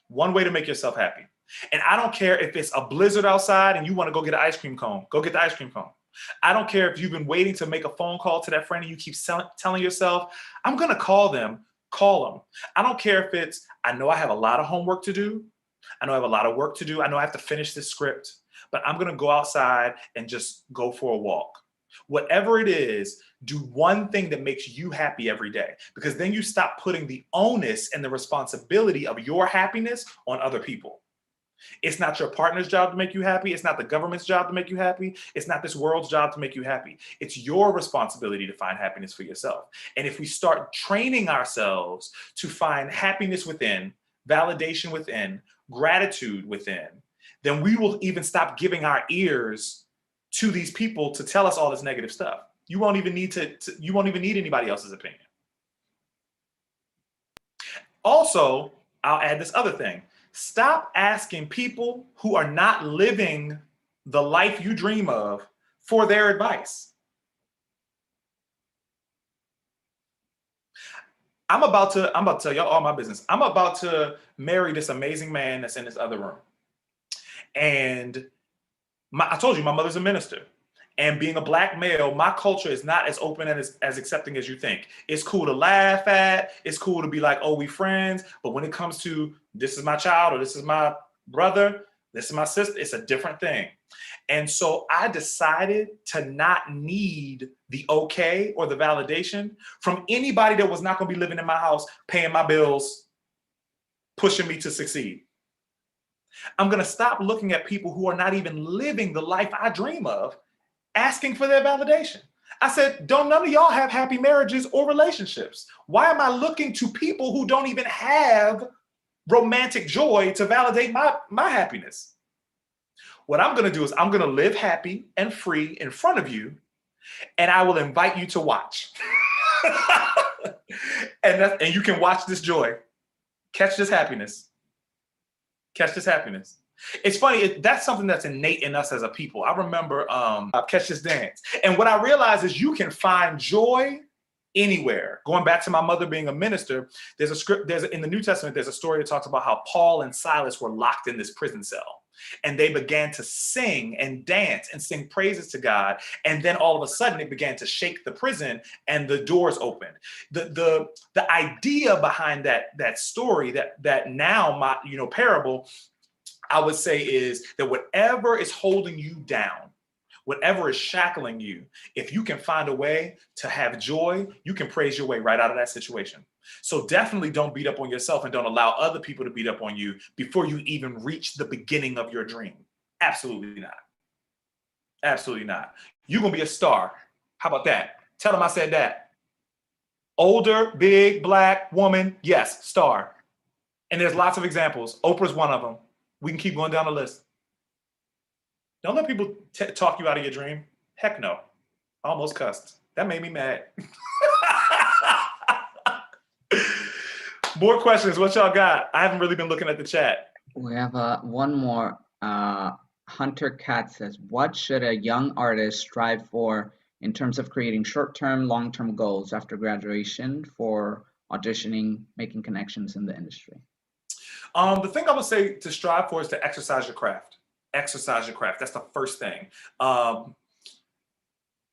Speaker 5: One way to make yourself happy. And I don't care if it's a blizzard outside and you want to go get an ice cream cone, go get the ice cream cone. I don't care if you've been waiting to make a phone call to that friend and you keep telling yourself, I'm going to call them. I don't care if it's, I know I have a lot of homework to do. I know I have a lot of work to do. I know I have to finish this script, but I'm going to go outside and just go for a walk. Whatever it is, do one thing that makes you happy every day, because then you stop putting the onus and the responsibility of your happiness on other people. It's not your partner's job to make you happy. It's not the government's job to make you happy. It's not this world's job to make you happy. It's your responsibility to find happiness for yourself. And if we start training ourselves to find happiness within, validation within, gratitude within, then we will even stop giving our ears to these people to tell us all this negative stuff. You won't even need you won't even need anybody else's opinion. Also, I'll add this other thing. Stop asking people who are not living the life you dream of for their advice. I'm about to tell y'all all my business. I'm about to marry this amazing man that's in this other room. And I told you, my mother's a minister. And being a Black male, my culture is not as open and as accepting as you think. It's cool to laugh at. It's cool to be like, oh, we friends. But when it comes to this is my child, or this is my brother, this is my sister, it's a different thing. And so I decided to not need the okay or the validation from anybody that was not going to be living in my house, paying my bills, pushing me to succeed. I'm going to stop looking at people who are not even living the life I dream of, asking for their validation. I said, don't none of y'all have happy marriages or relationships. Why am I looking to people who don't even have romantic joy to validate my happiness? What I'm going to do is I'm going to live happy and free in front of you, and I will invite you to watch. and you can watch this joy, catch this happiness. Catch this happiness. It's funny, that's something that's innate in us as a people. I remember Catch This Dance. And what I realized is you can find joy anywhere. Going back to my mother being a minister, there's a script, in the New Testament, there's a story that talks about how Paul and Silas were locked in this prison cell. And they began to sing and dance and sing praises to God. And then all of a sudden it began to shake the prison and the doors opened. The idea behind that story, that now my parable, I would say, is that whatever is holding you down, whatever is shackling you, if you can find a way to have joy, you can praise your way right out of that situation. So definitely don't beat up on yourself and don't allow other people to beat up on you before you even reach the beginning of your dream. Absolutely not. Absolutely not. You're going to be a star. How about that? Tell them I said that. Older, big, black woman, yes, star. And there's lots of examples. Oprah's one of them. We can keep going down the list. Don't let people talk you out of your dream. Heck no. I almost cussed. That made me mad. More questions. What y'all got? I haven't really been looking at the chat.
Speaker 6: We have one more. Hunter Cat says, what should a young artist strive for in terms of creating short-term, long-term goals after graduation for auditioning, making connections in the industry?
Speaker 5: The thing I would say to strive for is to exercise your craft. Exercise your craft. That's the first thing.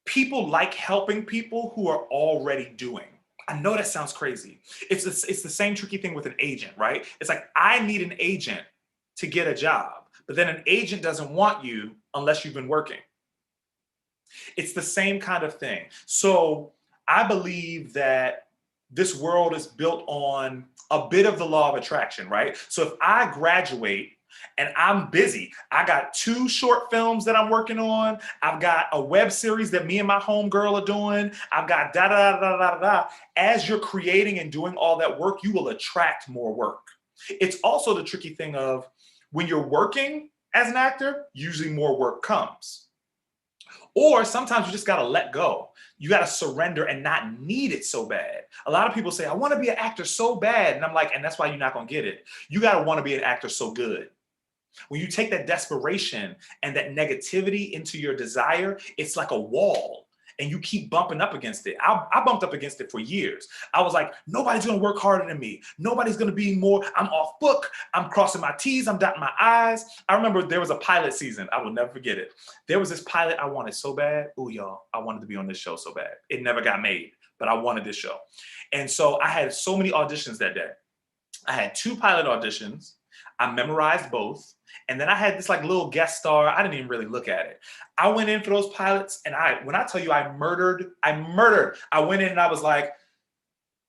Speaker 5: People like helping people who are already doing. I know that sounds crazy. It's the same tricky thing with an agent, right? It's like, I need an agent to get a job, but then an agent doesn't want you unless you've been working. It's the same kind of thing. So I believe that this world is built on a bit of the law of attraction, right? So if I graduate and I'm busy, I got 2 short films that I'm working on, I've got a web series that me and my homegirl are doing, I've got da-da-da-da-da-da. As you're creating and doing all that work, you will attract more work. It's also the tricky thing of when you're working as an actor, usually more work comes. Or sometimes you just got to let go. You got to surrender and not need it so bad. A lot of people say, I want to be an actor so bad. And I'm like, and that's why you're not going to get it. You got to want to be an actor so good. When you take that desperation and that negativity into your desire, it's like a wall and you keep bumping up against it. I bumped up against it for years. I was like, nobody's going to work harder than me. Nobody's going to be more. I'm off book. I'm crossing my T's. I'm dotting my I's. I remember there was a pilot season. I will never forget it. There was this pilot I wanted so bad. Ooh, y'all, I wanted to be on this show so bad. It never got made, but I wanted this show. And so I had so many auditions that day. I had 2 pilot auditions. I memorized both. And then I had this like little guest star. I didn't even really look at it. I went in for those pilots and when I tell you I murdered. I went in and I was like,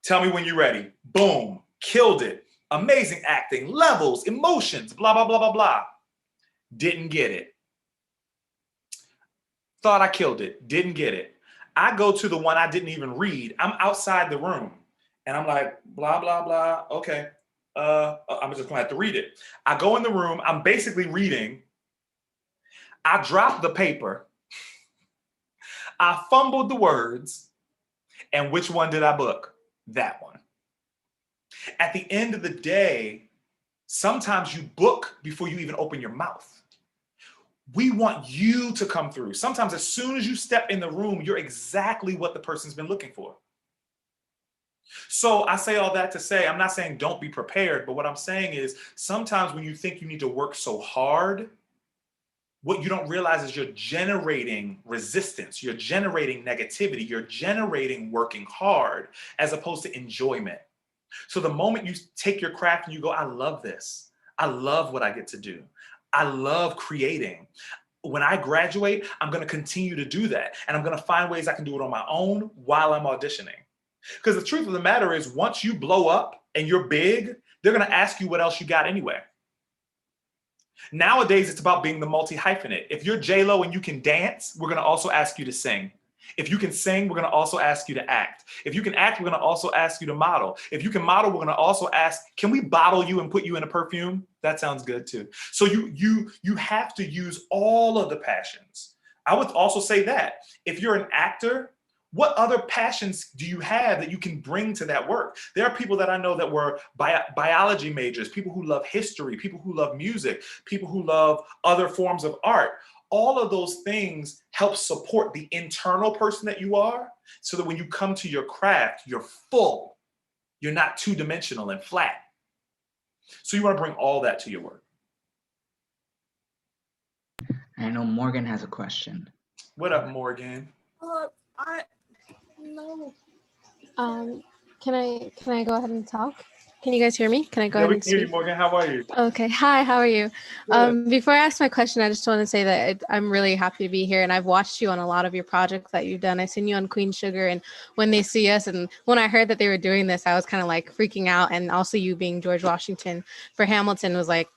Speaker 5: tell me when you're ready. Boom, killed it. Amazing acting, levels, emotions, blah, blah, blah, blah, blah. Didn't get it. Thought I killed it, didn't get it. I go to the one I didn't even read. I'm outside the room and I'm like, blah, blah, blah, okay. I'm just gonna have to read it. I go in the room, I'm basically reading. I dropped the paper. I fumbled the words. And which one did I book? That one. At the end of the day, sometimes you book before you even open your mouth. We want you to come through. Sometimes as soon as you step in the room, you're exactly what the person's been looking for. So I say all that to say, I'm not saying don't be prepared, but what I'm saying is sometimes when you think you need to work so hard, what you don't realize is you're generating resistance, you're generating negativity, you're generating working hard as opposed to enjoyment. So the moment you take your craft and you go, I love this. I love what I get to do. I love creating. When I graduate, I'm going to continue to do that. And I'm going to find ways I can do it on my own while I'm auditioning. Because the truth of the matter is once you blow up and you're big, they're going to ask you what else you got anyway. Nowadays, it's about being the multi-hyphenate. If you're J-Lo and you can dance, we're going to also ask you to sing. If you can sing, we're going to also ask you to act. If you can act, we're going to also ask you to model. If you can model, we're going to also ask, can we bottle you and put you in a perfume? That sounds good too. So you have to use all of the passions. I would also say that if you're an actor, What other passions do you have that you can bring to that work? There are people that I know that were biology majors, people who love history, people who love music, people who love other forms of art. All of those things help support the internal person that you are, so that when you come to your craft, you're full. You're not two-dimensional and flat. So you want to bring all that to your work.
Speaker 6: I know Morgan has a question.
Speaker 5: What up, Morgan?
Speaker 4: No.
Speaker 10: Can I go ahead and talk? Can you guys hear me? Can I go
Speaker 5: Yeah,
Speaker 10: ahead
Speaker 5: we
Speaker 10: and
Speaker 5: can hear you,
Speaker 10: speak?
Speaker 5: Morgan. How are you?
Speaker 10: Okay. Hi, how are you?
Speaker 5: Good.
Speaker 10: Before I ask my question, I just want to say that I'm really happy to be here, and I've watched you on a lot of your projects that you've done. I've seen you on Queen Sugar and When They See Us, and when I heard that they were doing this, I was kind of like freaking out, and also you being George Washington for Hamilton was like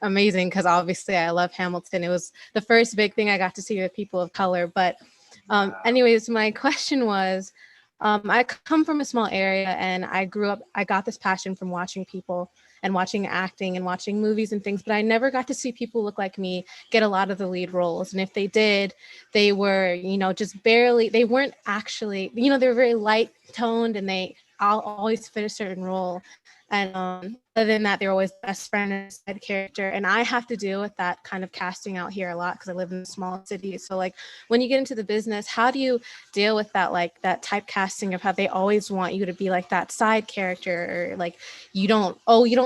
Speaker 10: amazing, because obviously I love Hamilton. It was the first big thing I got to see with people of color. But anyways, my question was, I come from a small area, and I got this passion from watching people and watching acting and watching movies and things, but I never got to see people look like me get a lot of the lead roles. And if they did, they were, just barely, they weren't actually, they were very light toned, and I'll always fit a certain role. And other than that, they're always best friend and side character. And I have to deal with that kind of casting out here a lot, because I live in a small city. So like when you get into the business, how do you deal with that, like that typecasting of how they always want you to be like that side character, or like you don't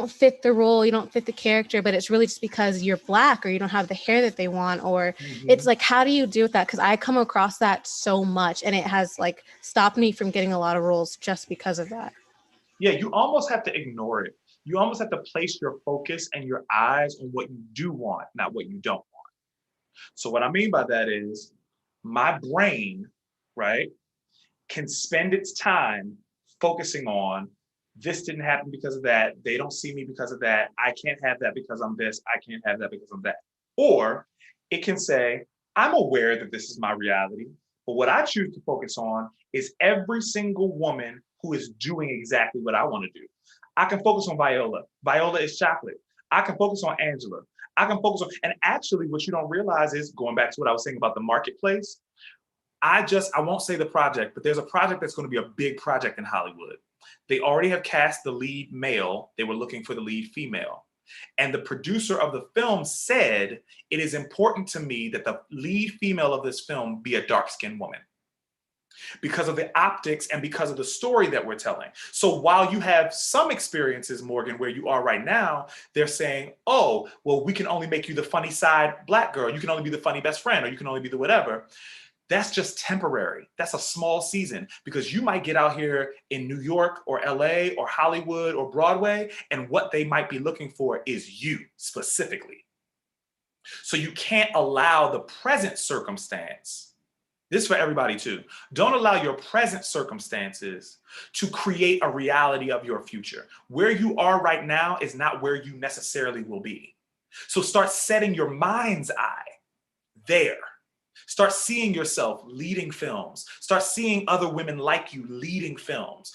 Speaker 10: fit the role, you don't fit the character, but it's really just because you're Black or you don't have the hair that they want, or it's like, how do you deal with that? Because I come across that so much, and it has like stopped me from getting a lot of roles just because of that.
Speaker 5: Yeah, you almost have to ignore it. You almost have to place your focus and your eyes on what you do want, not what you don't want. So what I mean by that is my brain, right, can spend its time focusing on this didn't happen because of that. They don't see me because of that. I can't have that because I'm this. I can't have that because I'm that. Or it can say, I'm aware that this is my reality, but what I choose to focus on is every single woman who is doing exactly what I want to do. I can focus on Viola. Viola is chocolate. I can focus on Angela. I can focus on, and actually what you don't realize is, going back to what I was saying about the marketplace, I won't say the project, but there's a project that's going to be a big project in Hollywood. They already have cast the lead male. They were looking for the lead female. And the producer of the film said, it is important to me that the lead female of this film be a dark-skinned woman, because of the optics and because of the story that we're telling. So while you have some experiences, Morgan, where you are right now, they're saying, oh, well, we can only make you the funny side Black girl. You can only be the funny best friend, or you can only be the whatever. That's just temporary. That's a small season, because you might get out here in New York or LA or Hollywood or Broadway, and what they might be looking for is you specifically. So you can't allow the present circumstance. This is for everybody too. Don't allow your present circumstances to create a reality of your future. Where you are right now is not where you necessarily will be. So start setting your mind's eye there. Start seeing yourself leading films. Start seeing other women like you leading films.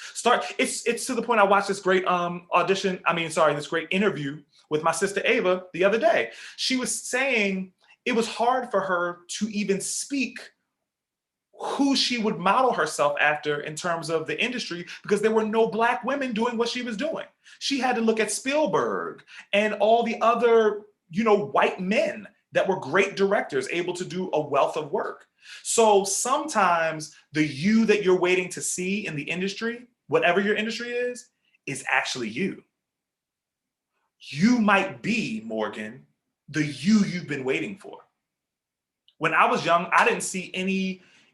Speaker 5: It's to the point I watched this great this great interview with my sister Ava the other day. She was saying it was hard for her to even speak who she would model herself after in terms of the industry, because there were no Black women doing what she was doing. She had to look at Spielberg and all the other, white men that were great directors, able to do a wealth of work. So sometimes the you that you're waiting to see in the industry, whatever your industry is actually you. You might be, Morgan, the you've been waiting for. When I was young, I didn't see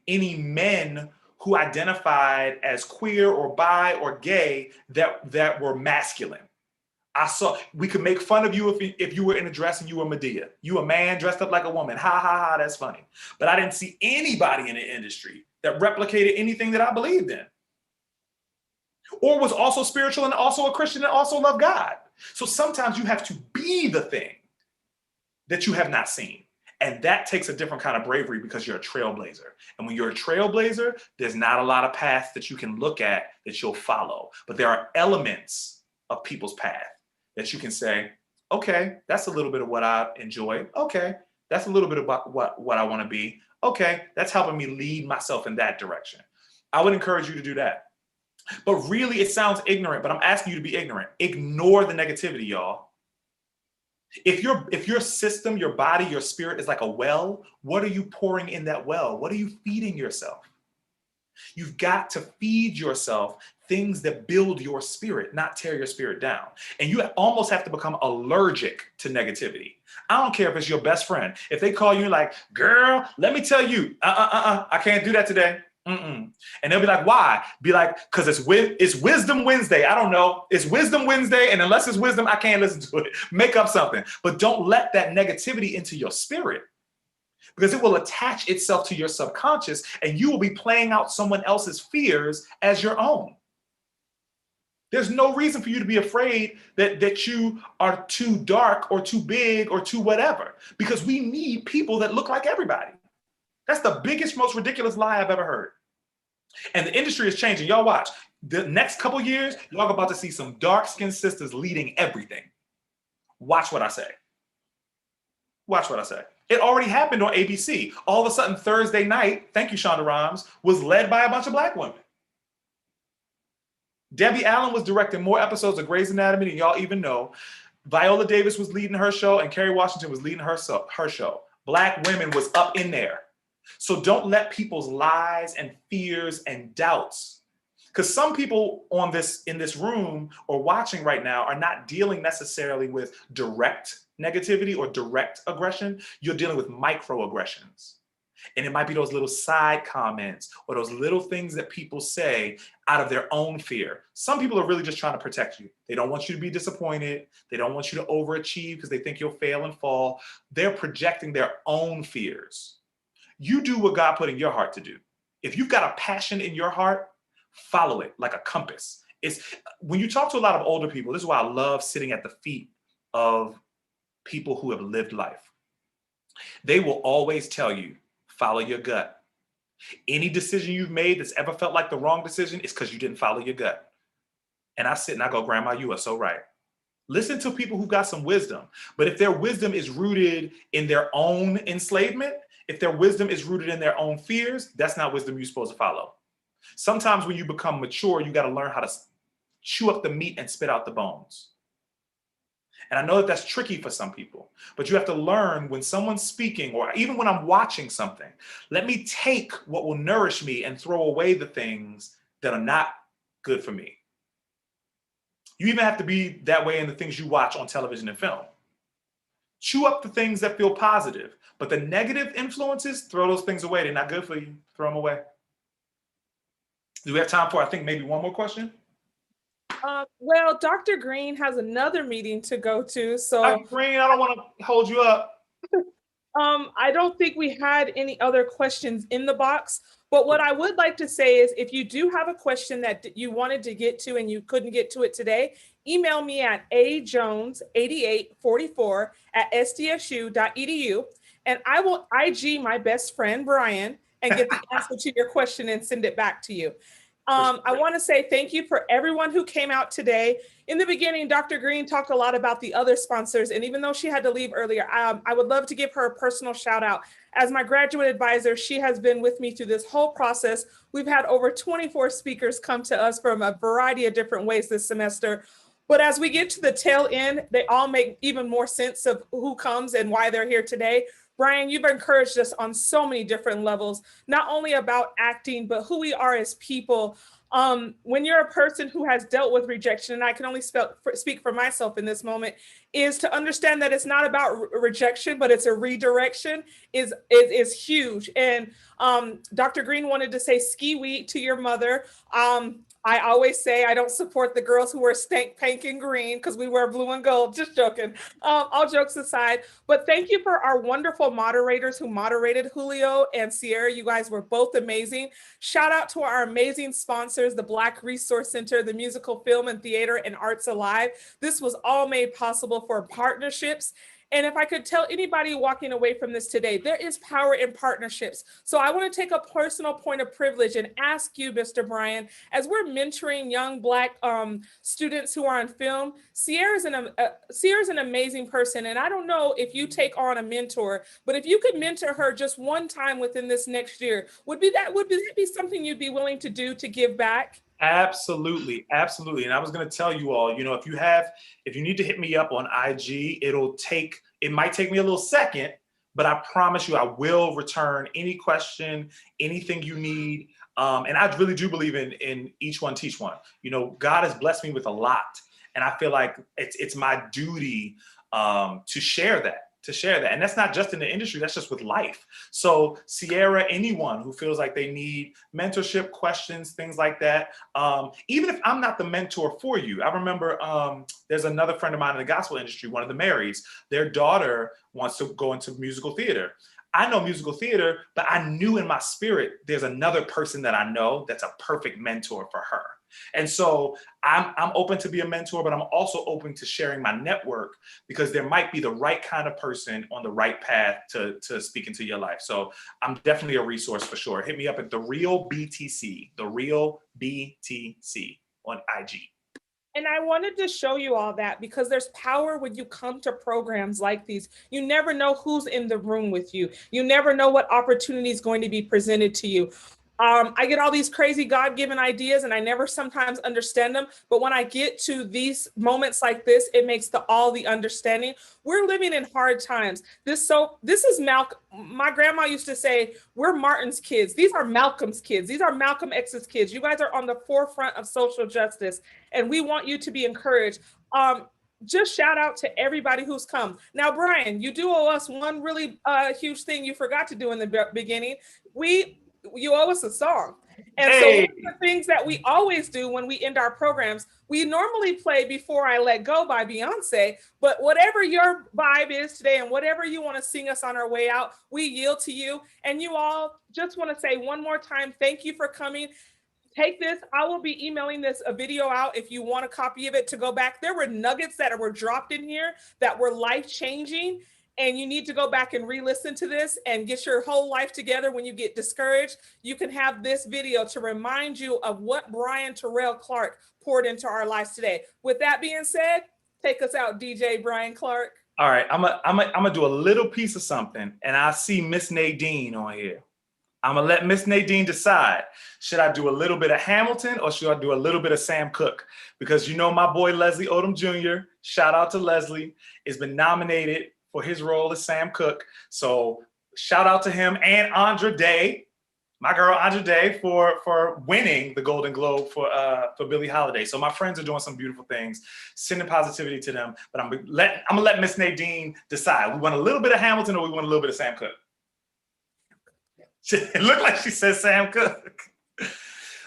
Speaker 5: any men who identified as queer or bi or gay that were masculine. We could make fun of you if you were in a dress and you were Medea. You a man dressed up like a woman. Ha, ha, ha, that's funny. But I didn't see anybody in the industry that replicated anything that I believed in, or was also spiritual and also a Christian and also loved God. So sometimes you have to be the thing that you have not seen. And that takes a different kind of bravery, because you're a trailblazer. And when you're a trailblazer, there's not a lot of paths that you can look at that you'll follow. But there are elements of people's path that you can say, okay, that's a little bit of what I enjoy. Okay, that's a little bit about what I want to be. Okay, that's helping me lead myself in that direction. I would encourage you to do that. But really, it sounds ignorant, but I'm asking you to be ignorant. Ignore the negativity, y'all. If your system, your body, your spirit is like a well, what are you pouring in that well? What are you feeding yourself? You've got to feed yourself things that build your spirit, not tear your spirit down. And you almost have to become allergic to negativity. I don't care if it's your best friend. If they call you like, girl, let me tell you, I can't do that today. And they'll be like, why? Be like, because it's Wisdom Wednesday. I don't know. It's Wisdom Wednesday. And unless it's wisdom, I can't listen to it. Make up something. But don't let that negativity into your spirit, because it will attach itself to your subconscious and you will be playing out someone else's fears as your own. There's no reason for you to be afraid that you are too dark or too big or too whatever, because we need people that look like everybody. That's the biggest, most ridiculous lie I've ever heard. And the industry is changing. Y'all watch. The next couple years, y'all about to see some dark-skinned sisters leading everything. Watch what I say. Watch what I say. It already happened on ABC. All of a sudden, Thursday night, thank you, Shonda Rhimes, was led by a bunch of Black women. Debbie Allen was directing more episodes of Grey's Anatomy than y'all even know. Viola Davis was leading her show, and Kerry Washington was leading her show. Black women was up in there. So don't let people's lies and fears and doubts, because some people in this room or watching right now are not dealing necessarily with direct negativity or direct aggression. You're dealing with microaggressions. And it might be those little side comments or those little things that people say out of their own fear. Some people are really just trying to protect you. They don't want you to be disappointed. They don't want you to overachieve because they think you'll fail and fall. They're projecting their own fears. You do what God put in your heart to do. If you've got a passion in your heart, follow it like a compass. It's when you talk to a lot of older people, this is why I love sitting at the feet of people who have lived life. They will always tell you, follow your gut. Any decision you've made that's ever felt like the wrong decision is because you didn't follow your gut. And I sit and I go, Grandma, you are so right. Listen to people who got some wisdom. But if their wisdom is rooted in their own enslavement, if their wisdom is rooted in their own fears, that's not wisdom you're supposed to follow. Sometimes when you become mature, you got to learn how to chew up the meat and spit out the bones. And I know that that's tricky for some people, but you have to learn when someone's speaking, or even when I'm watching something, let me take what will nourish me and throw away the things that are not good for me. You even have to be that way in the things you watch on television and film. Chew up the things that feel positive, but the negative influences, throw those things away. They're not good for you. Throw them away. Do we have time for, I think, maybe one more question?
Speaker 4: Well, Dr. Green has another meeting to go to, so
Speaker 5: Dr. Green, I don't want to hold you up.
Speaker 4: I don't think we had any other questions in the box, but what I would like to say is if you do have a question that you wanted to get to and you couldn't get to it today, email me at ajones8844@sdsu.edu, and I will IG my best friend, Bryan, and get the answer to your question and send it back to you. I want to say thank you for everyone who came out today. In the beginning, Dr. Green talked a lot about the other sponsors, and even though she had to leave earlier, I would love to give her a personal shout out. As my graduate advisor, she has been with me through this whole process. We've had over 24 speakers come to us from a variety of different ways this semester. But as we get to the tail end, they all make even more sense of who comes and why they're here today. Bryan, you've encouraged us on so many different levels, not only about acting, but who we are as people. When you're a person who has dealt with rejection, and I can only speak for myself in this moment, is to understand that it's not about rejection, but it's a redirection is huge. And Dr. Green wanted to say ski week to your mother. I always say I don't support the girls who wear stank pink and green because we wear blue and gold. Just joking. All jokes aside, but thank you for our wonderful moderators who moderated, Julio and Sierra. You guys were both amazing. Shout out to our amazing sponsors, the Black Resource Center, the Musical Film and Theater and Arts Alive. This was all made possible for partnerships And if I could tell anybody walking away from this today, there is power in partnerships. So I want to take a personal point of privilege and ask you, Mr. Bryan, as we're mentoring young Black students who are on film, Sierra's an amazing person. And I don't know if you take on a mentor, but if you could mentor her just one time within this next year, would that be something you'd be willing to do to give back?
Speaker 5: Absolutely. Absolutely. And I was going to tell you all, if you need to hit me up on IG, it might take me a little second, but I promise you, I will return any question, anything you need. And I really do believe in each one, teach one. God has blessed me with a lot. And I feel like it's my duty to share that. And that's not just in the industry, that's just with life. So Sierra, anyone who feels like they need mentorship, questions, things like that, even if I'm not the mentor for you. I remember there's another friend of mine in the gospel industry, one of the Marys, their daughter wants to go into musical theater. I know musical theater, but I knew in my spirit, there's another person that I know that's a perfect mentor for her. And so I'm open to be a mentor, but I'm also open to sharing my network because there might be the right kind of person on the right path to speak into your life. So I'm definitely a resource for sure. Hit me up at The Real BTC on IG.
Speaker 4: And I wanted to show you all that because there's power when you come to programs like these. You never know who's in the room with you. You never know what opportunity is going to be presented to you. I get all these crazy God-given ideas and I never sometimes understand them. But when I get to these moments like this, it makes all the understanding. We're living in hard times. This is Malcolm. My grandma used to say, we're Martin's kids. These are Malcolm's kids. These are Malcolm X's kids. You guys are on the forefront of social justice and we want you to be encouraged. Just shout out to everybody who's come. Now, Bryan, you do owe us one really huge thing you forgot to do in the beginning. You owe us a song. And so one of the things that we always do when we end our programs, we normally play Before I Let Go by Beyonce, but whatever your vibe is today and whatever you want to sing us on our way out, we yield to you. And you all just want to say one more time, thank you for coming. Take this. I will be emailing a video out if you want a copy of it to go back. There were nuggets that were dropped in here that were life-changing. And you need to go back and re-listen to this and get your whole life together. When you get discouraged, you can have this video to remind you of what Bryan Terrell Clark poured into our lives today. With that being said, take us out, DJ Bryan Clark.
Speaker 5: All right, I'm gonna do a little piece of something, and I see Miss Nadine on here. I'm gonna let Miss Nadine decide. Should I do a little bit of Hamilton or should I do a little bit of Sam Cooke? Because my boy Leslie Odom Jr., shout out to Leslie, has been nominated for his role as Sam Cooke. So shout out to him and Andra Day, my girl Andra Day, for winning the Golden Globe for Billie Holiday. So my friends are doing some beautiful things, sending positivity to them. But I'm gonna let Miss Nadine decide. We want a little bit of Hamilton or we want a little bit of Sam Cooke? It looked like she said Sam Cooke.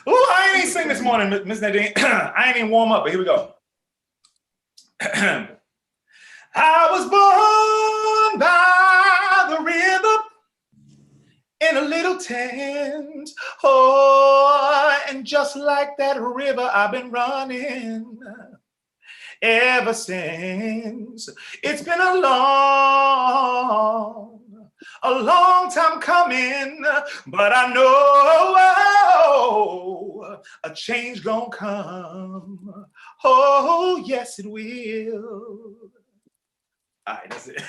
Speaker 5: Oh, I ain't even sing this morning, Miss Nadine. I ain't even warm up, but here we go. I was born by the river in a little tent. Oh, and just like that river, I've been running ever since. It's been a long time coming, but I know a change gonna come. Oh, yes, it will. All right, that's it.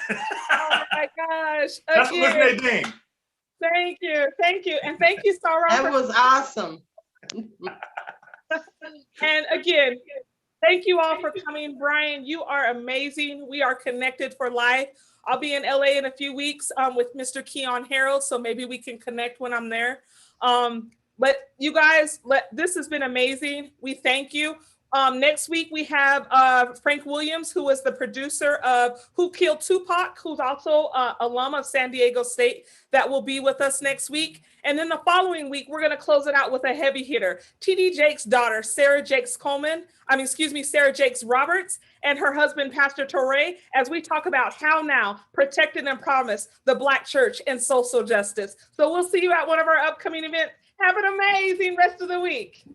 Speaker 4: Oh my gosh.
Speaker 5: That's Miss Nadine.
Speaker 4: Thank you. And thank you, Sarah.
Speaker 11: That was awesome.
Speaker 4: And again, thank you all for coming. Bryan, you are amazing. We are connected for life. I'll be in LA in a few weeks with Mr. Keon Harold, so maybe we can connect when I'm there. But you guys, this has been amazing. We thank you. Next week, we have Frank Williams, who is the producer of Who Killed Tupac, who's also alum of San Diego State, that will be with us next week. And then the following week, we're going to close it out with a heavy hitter. TD Jakes' daughter, Sarah Jakes Roberts, and her husband, Pastor Torre, as we talk about how now, protected and promised, the Black church and social justice. So we'll see you at one of our upcoming events. Have an amazing rest of the week.